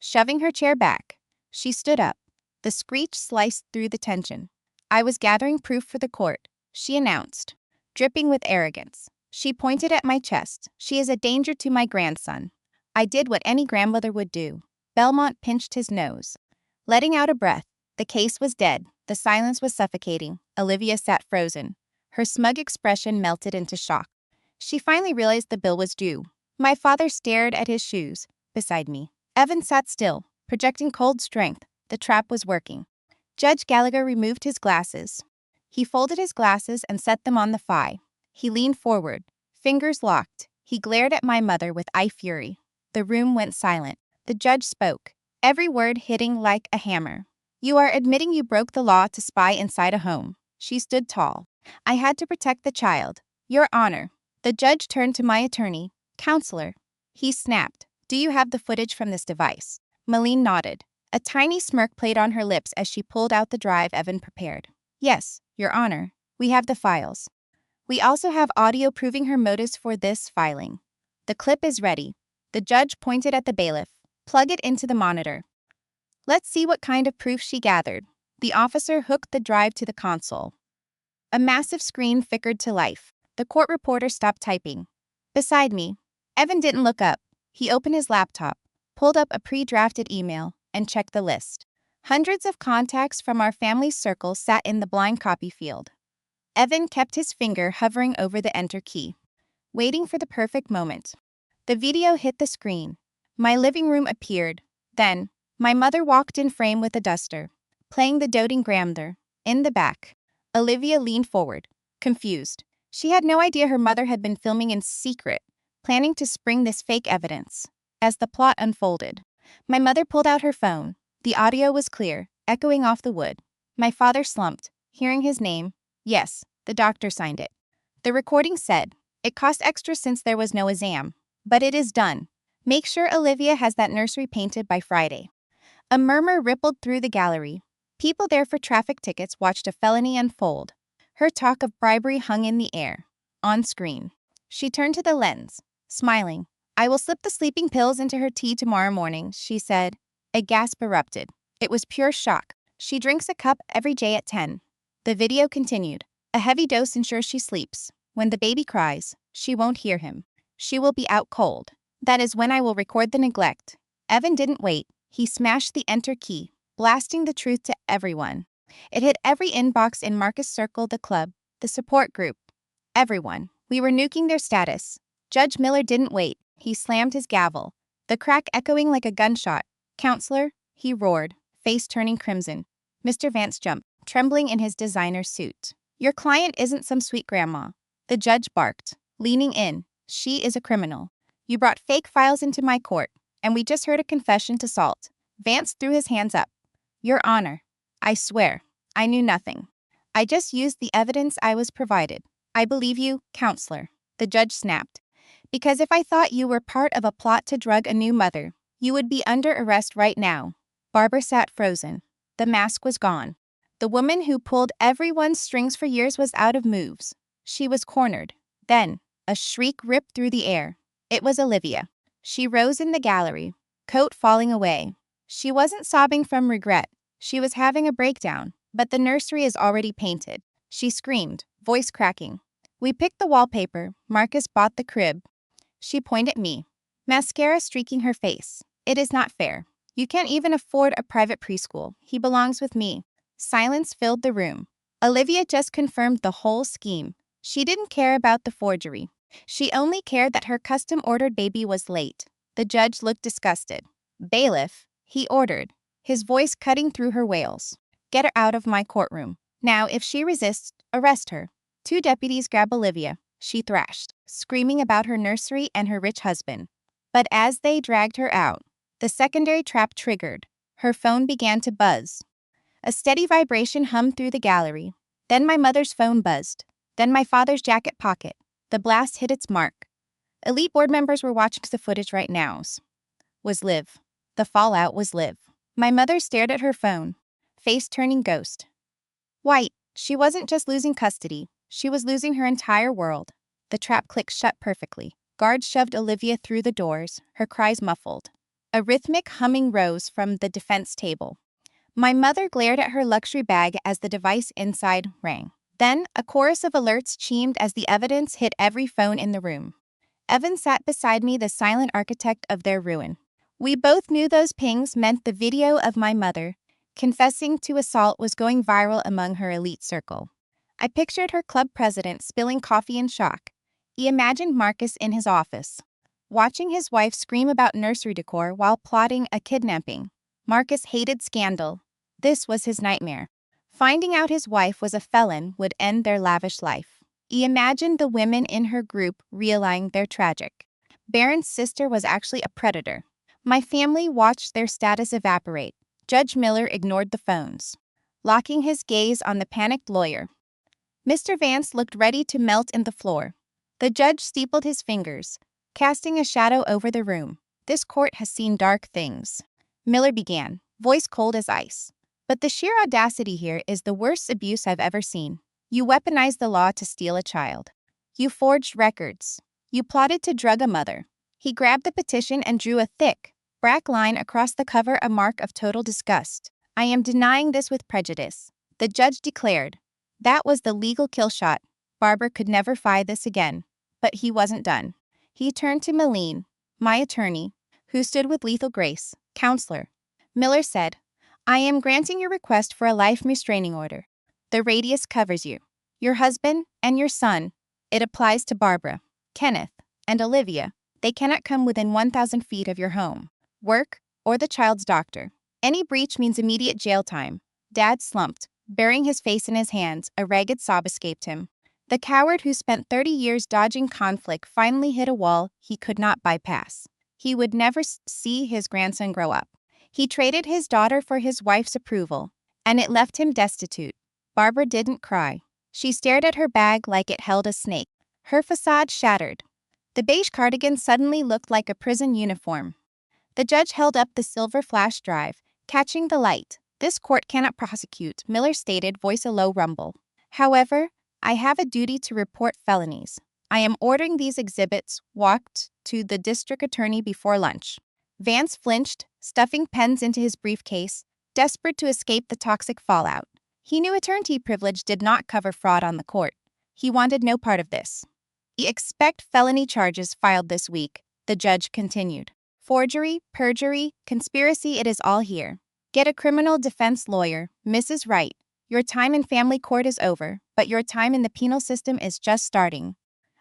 Shoving her chair back, she stood up. The screech sliced through the tension. "I was gathering proof for the court," she announced, dripping with arrogance. She pointed at my chest. "She is a danger to my grandson." I did what any grandmother would do. Belmont pinched his nose, letting out a breath. The case was dead. The silence was suffocating. Olivia sat frozen. Her smug expression melted into shock. She finally realized the bill was due. My father stared at his shoes beside me. Evan sat still, projecting cold strength. The trap was working. Judge Gallagher removed his glasses. He folded his glasses and set them on the thigh. He leaned forward, fingers locked. He glared at my mother with eye fury. The room went silent. The judge spoke, every word hitting like a hammer. "You are admitting you broke the law to spy inside a home." She stood tall. "I had to protect the child." "Your Honor." The judge turned to my attorney. "Counselor." He snapped. "Do you have the footage from this device?" Malene nodded. A tiny smirk played on her lips as she pulled out the drive Evan prepared. "Yes, Your Honor. We have the files. We also have audio proving her motives for this filing. The clip is ready." The judge pointed at the bailiff. "Plug it into the monitor. Let's see what kind of proof she gathered." The officer hooked the drive to the console. A massive screen flickered to life. The court reporter stopped typing. Beside me, Evan didn't look up. He opened his laptop, pulled up a pre-drafted email, and checked the list. Hundreds of contacts from our family's circle sat in the blind copy field. Evan kept his finger hovering over the enter key, waiting for the perfect moment. The video hit the screen. My living room appeared. Then, my mother walked in frame with a duster, playing the doting grandmother. In the back, Olivia leaned forward, confused. She had no idea her mother had been filming in secret, planning to spring this fake evidence. As the plot unfolded, my mother pulled out her phone. The audio was clear, echoing off the wood. My father slumped, hearing his name. Yes, the doctor signed it. The recording said, "It cost extra since there was no exam, but it is done. Make sure Olivia has that nursery painted by Friday." A murmur rippled through the gallery. People there for traffic tickets watched a felony unfold. Her talk of bribery hung in the air. On screen, she turned to the lens, smiling. "I will slip the sleeping pills into her tea tomorrow morning," she said. A gasp erupted. It was pure shock. "She drinks a cup every day at 10. The video continued. "A heavy dose ensures she sleeps. When the baby cries, she won't hear him. She will be out cold. That is when I will record the neglect." Evan didn't wait. He smashed the enter key, blasting the truth to everyone. It hit every inbox in Marcus' circle, the club, the support group. Everyone. We were nuking their status. Judge Miller didn't wait. He slammed his gavel, the crack echoing like a gunshot. "Counselor," he roared, face turning crimson. Mr. Vance jumped, trembling in his designer suit. "Your client isn't some sweet grandma." The judge barked, leaning in. "She is a criminal. You brought fake files into my court, and we just heard a confession to assault." Vance threw his hands up. "Your Honor, I swear, I knew nothing. I just used the evidence I was provided." "I believe you, Counselor," the judge snapped. "Because if I thought you were part of a plot to drug a new mother, you would be under arrest right now." Barbara sat frozen. The mask was gone. The woman who pulled everyone's strings for years was out of moves. She was cornered. Then, a shriek ripped through the air. It was Olivia. She rose in the gallery, coat falling away. She wasn't sobbing from regret. She was having a breakdown, but the nursery is already painted. She screamed, voice cracking. "We picked the wallpaper. Marcus bought the crib." She pointed at me, mascara streaking her face. "It is not fair. You can't even afford a private preschool. He belongs with me." Silence filled the room. Olivia just confirmed the whole scheme. She didn't care about the forgery. She only cared that her custom-ordered baby was late. The judge looked disgusted. "Bailiff," he ordered, his voice cutting through her wails. "Get her out of my courtroom. Now, if she resists, arrest her." Two deputies grabbed Olivia, she thrashed, screaming about her nursery and her rich husband. But as they dragged her out, the secondary trap triggered. Her phone began to buzz. A steady vibration hummed through the gallery. Then my mother's phone buzzed. Then my father's jacket pocket. The blast hit its mark. Elite board members were watching the footage right now. Was live. The fallout was live. My mother stared at her phone, face turning ghost. White, she wasn't just losing custody, she was losing her entire world. The trap clicked shut perfectly. Guards shoved Olivia through the doors, her cries muffled. A rhythmic humming rose from the defense table. My mother glared at her luxury bag as the device inside rang. Then, a chorus of alerts chimed as the evidence hit every phone in the room. Evan sat beside me, the silent architect of their ruin. We both knew those pings meant the video of my mother, confessing to assault, was going viral among her elite circle. I pictured her club president spilling coffee in shock. He imagined Marcus in his office, watching his wife scream about nursery decor while plotting a kidnapping. Marcus hated scandal. This was his nightmare. Finding out his wife was a felon would end their lavish life. He imagined the women in her group realizing their tragic. Baron's sister was actually a predator. My family watched their status evaporate. Judge Miller ignored the phones, locking his gaze on the panicked lawyer. Mr. Vance looked ready to melt in the floor. The judge steepled his fingers, casting a shadow over the room. "This court has seen dark things," Miller began, voice cold as ice. "But the sheer audacity here is the worst abuse I've ever seen. You weaponized the law to steal a child. You forged records. You plotted to drug a mother." He grabbed the petition and drew a thick, black line across the cover, a mark of total disgust. "I am denying this with prejudice," the judge declared. That was the legal kill shot. Barbara could never fight this again. But he wasn't done. He turned to Malene, my attorney, who stood with lethal grace. "Counselor," Miller said, "I am granting your request for a life restraining order. The radius covers you, your husband, and your son. It applies to Barbara, Kenneth, and Olivia. They cannot come within 1,000 feet of your home, work, or the child's doctor. Any breach means immediate jail time." Dad slumped, burying his face in his hands. A ragged sob escaped him. The coward who spent 30 years dodging conflict finally hit a wall he could not bypass. He would never see his grandson grow up. He traded his daughter for his wife's approval, and it left him destitute. Barbara didn't cry. She stared at her bag like it held a snake. Her facade shattered. The beige cardigan suddenly looked like a prison uniform. The judge held up the silver flash drive, catching the light. "This court cannot prosecute," Miller stated, voice a low rumble. "However, I have a duty to report felonies. I am ordering these exhibits walked to the district attorney before lunch." Vance flinched, stuffing pens into his briefcase, desperate to escape the toxic fallout. He knew attorney privilege did not cover fraud on the court. He wanted no part of this. "Expect felony charges filed this week," the judge continued. "Forgery, perjury, conspiracy, it is all here. Get a criminal defense lawyer, Mrs. Wright. Your time in family court is over, but your time in the penal system is just starting."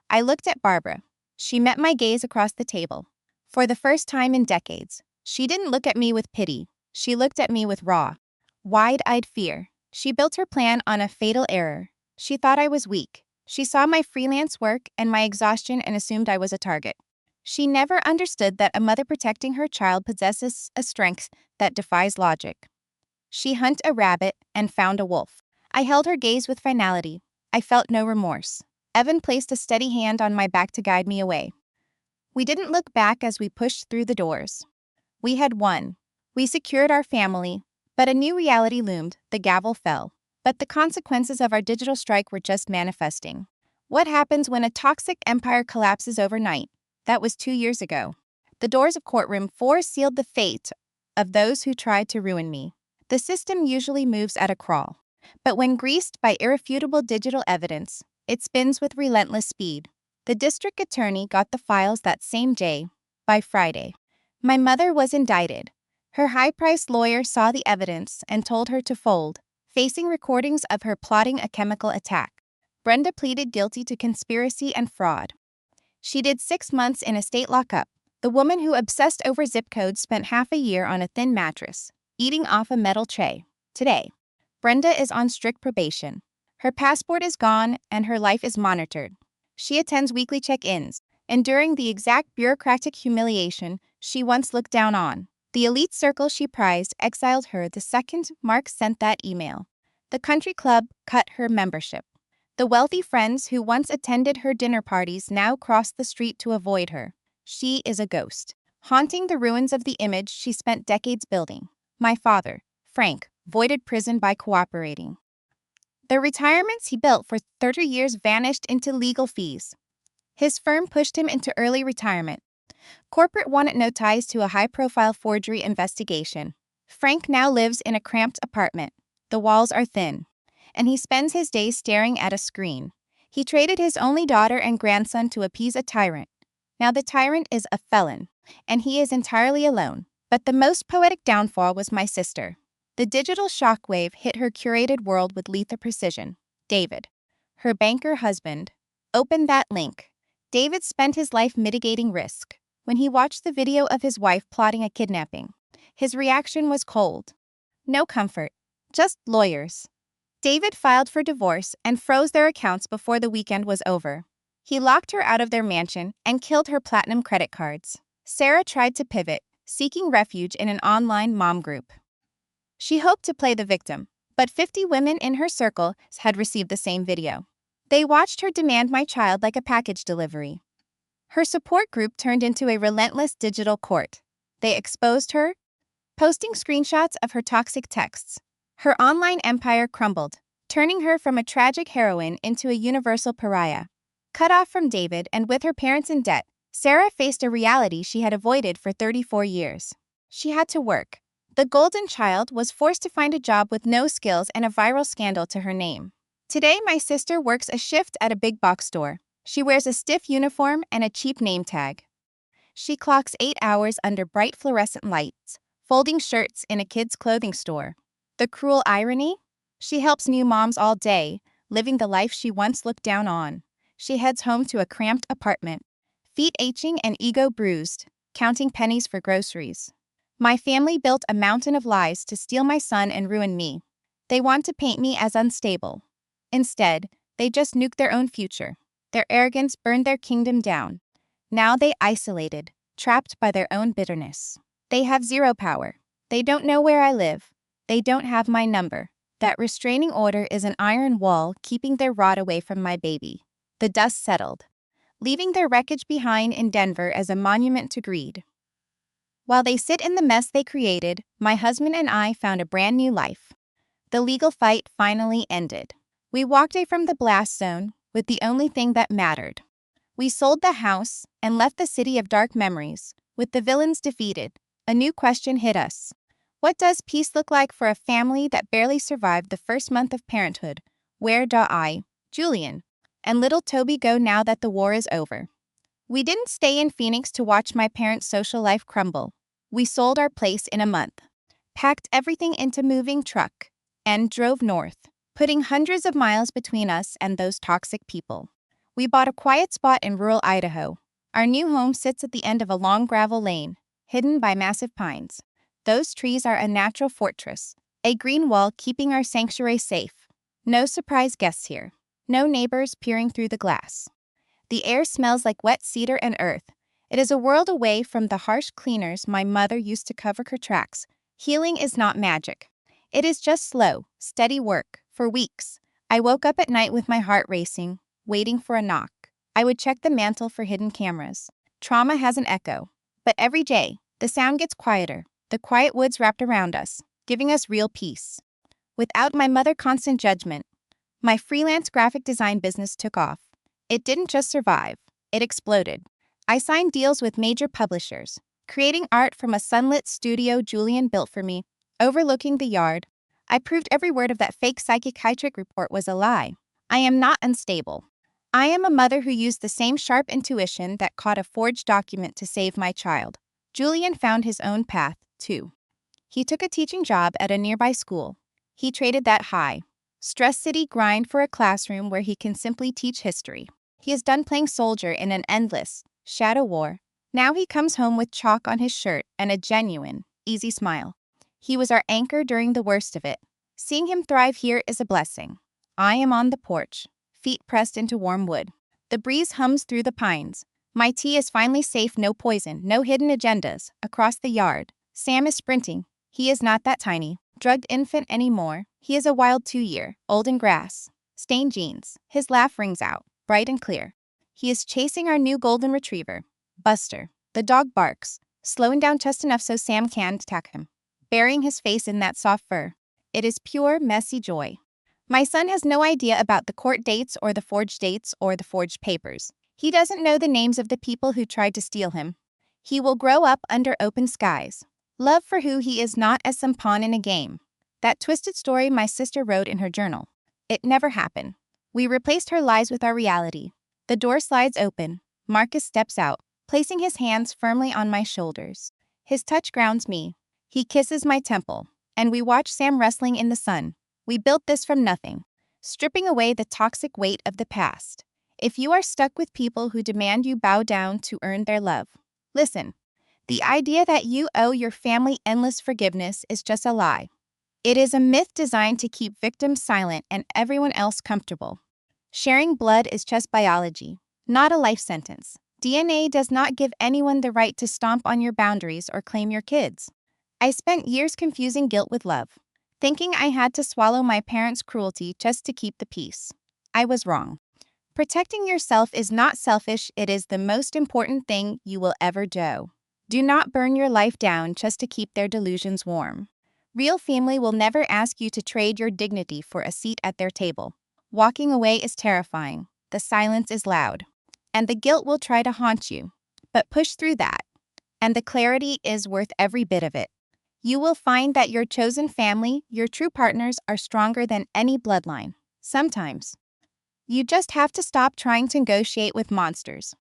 I looked at Barbara. She met my gaze across the table. For the first time in decades, she didn't look at me with pity. She looked at me with raw, wide-eyed fear. She built her plan on a fatal error. She thought I was weak. She saw my freelance work and my exhaustion and assumed I was a target. She never understood that a mother protecting her child possesses a strength that defies logic. She hunted a rabbit and found a wolf. I held her gaze with finality. I felt no remorse. Evan placed a steady hand on my back to guide me away. We didn't look back as we pushed through the doors. We had won. We secured our family, but a new reality loomed. The gavel fell. But the consequences of our digital strike were just manifesting. What happens when a toxic empire collapses overnight? That was 2 years ago. The doors of courtroom 4 sealed the fate of those who tried to ruin me. The system usually moves at a crawl. But when greased by irrefutable digital evidence, it spins with relentless speed. The district attorney got the files that same day. By Friday, my mother was indicted. Her high-priced lawyer saw the evidence and told her to fold, facing recordings of her plotting a chemical attack. Brenda pleaded guilty to conspiracy and fraud. She did 6 months in a state lockup. The woman who obsessed over zip codes spent half a year on a thin mattress, eating off a metal tray. Today, Brenda is on strict probation. Her passport is gone and her life is monitored. She attends weekly check-ins, enduring the exact bureaucratic humiliation she once looked down on. The elite circle she prized exiled her the second Mark sent that email. The country club cut her membership. The wealthy friends who once attended her dinner parties now cross the street to avoid her. She is a ghost, haunting the ruins of the image she spent decades building. My father, Frank, avoided prison by cooperating. The retirements he built for 30 years vanished into legal fees. His firm pushed him into early retirement. Corporate wanted no ties to a high-profile forgery investigation. Frank now lives in a cramped apartment. The walls are thin, and he spends his days staring at a screen. He traded his only daughter and grandson to appease a tyrant. Now the tyrant is a felon, and he is entirely alone. But the most poetic downfall was my sister. The digital shockwave hit her curated world with lethal precision. David, her banker husband, opened that link. David spent his life mitigating risk. When he watched the video of his wife plotting a kidnapping, his reaction was cold. No comfort, just lawyers. David filed for divorce and froze their accounts before the weekend was over. He locked her out of their mansion and killed her platinum credit cards. Sarah tried to pivot, seeking refuge in an online mom group. She hoped to play the victim, but 50 women in her circle had received the same video. They watched her demand my child like a package delivery. Her support group turned into a relentless digital court. They exposed her, posting screenshots of her toxic texts. Her online empire crumbled, turning her from a tragic heroine into a universal pariah. Cut off from David and with her parents in debt, Sarah faced a reality she had avoided for 34 years. She had to work. The golden child was forced to find a job with no skills and a viral scandal to her name. Today, my sister works a shift at a big box store. She wears a stiff uniform and a cheap name tag. She clocks 8 hours under bright fluorescent lights, folding shirts in a kid's clothing store. The cruel irony? She helps new moms all day, living the life she once looked down on. She heads home to a cramped apartment, feet aching and ego bruised, counting pennies for groceries. My family built a mountain of lies to steal my son and ruin me. They want to paint me as unstable. Instead, They just nuked their own future. Their arrogance burned their kingdom down. Now they isolated, trapped by their own bitterness. They have zero power. They don't know where I live. They don't have my number. That restraining order is an iron wall keeping their rot away from my baby. The dust settled, leaving their wreckage behind in Denver as a monument to greed. While they sit in the mess they created, my husband and I found a brand new life. The legal fight finally ended. We walked away from the blast zone with the only thing that mattered. We sold the house and left the city of dark memories. With the villains defeated, a new question hit us. What does peace look like for a family that barely survived the first month of parenthood? Where do I, Julian, and little Toby go now that the war is over? We didn't stay in Phoenix to watch my parents' social life crumble. We sold our place in a month, packed everything into moving truck, and drove north, putting hundreds of miles between us and those toxic people. We bought a quiet spot in rural Idaho. Our new home sits at the end of a long gravel lane, hidden by massive pines. Those trees are a natural fortress, a green wall keeping our sanctuary safe. No surprise guests here. No neighbors peering through the glass. The air smells like wet cedar and earth. It is a world away from the harsh cleaners my mother used to cover her tracks. Healing is not magic. It is just slow, steady work. For weeks, I woke up at night with my heart racing, waiting for a knock. I would check the mantle for hidden cameras. Trauma has an echo. But every day, the sound gets quieter. The quiet woods wrapped around us, giving us real peace. Without my mother's constant judgment, my freelance graphic design business took off. It didn't just survive, it exploded. I signed deals with major publishers, creating art from a sunlit studio Julian built for me, overlooking the yard. I proved every word of that fake psychiatric report was a lie. I am not unstable. I am a mother who used the same sharp intuition that caught a forged document to save my child. Julian found his own path, too. He took a teaching job at a nearby school. He traded that high, stress city grind for a classroom where he can simply teach history. He is done playing soldier in an endless shadow war. Now he comes home with chalk on his shirt and a genuine, easy smile. He was our anchor during the worst of it. Seeing him thrive here is a blessing. I am on the porch, feet pressed into warm wood. The breeze hums through the pines. My tea is finally safe, no poison, no hidden agendas. Across the yard, Sam is sprinting. He is not that tiny, drugged infant anymore. He is a wild 2-year-old in grass, stained jeans. His laugh rings out, bright and clear. He is chasing our new golden retriever, Buster. The dog barks, slowing down just enough so Sam can't attack him, burying his face in that soft fur. It is pure, messy joy. My son has no idea about the court dates or the forged papers. He doesn't know the names of the people who tried to steal him. He will grow up under open skies. Love for who he is, not as some pawn in a game. That twisted story my sister wrote in her journal. It never happened. We replaced her lies with our reality. The door slides open. Marcus steps out, placing his hands firmly on my shoulders. His touch grounds me. He kisses my temple, and we watch Sam wrestling in the sun. We built this from nothing, stripping away the toxic weight of the past. If you are stuck with people who demand you bow down to earn their love, listen. The idea that you owe your family endless forgiveness is just a lie. It is a myth designed to keep victims silent and everyone else comfortable. Sharing blood is just biology, not a life sentence. DNA does not give anyone the right to stomp on your boundaries or claim your kids. I spent years confusing guilt with love, thinking I had to swallow my parents' cruelty just to keep the peace. I was wrong. Protecting yourself is not selfish, it is the most important thing you will ever do. Do not burn your life down just to keep their delusions warm. Real family will never ask you to trade your dignity for a seat at their table. Walking away is terrifying, the silence is loud, and the guilt will try to haunt you. But push through that, and the clarity is worth every bit of it. You will find that your chosen family, your true partners, are stronger than any bloodline. Sometimes, you just have to stop trying to negotiate with monsters.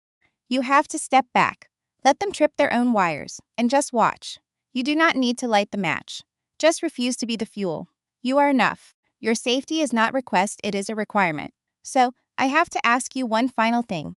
You have to step back, let them trip their own wires, and just watch. You do not need to light the match. Just refuse to be the fuel. You are enough. Your safety is not a request, it is a requirement. So, I have to ask you one final thing.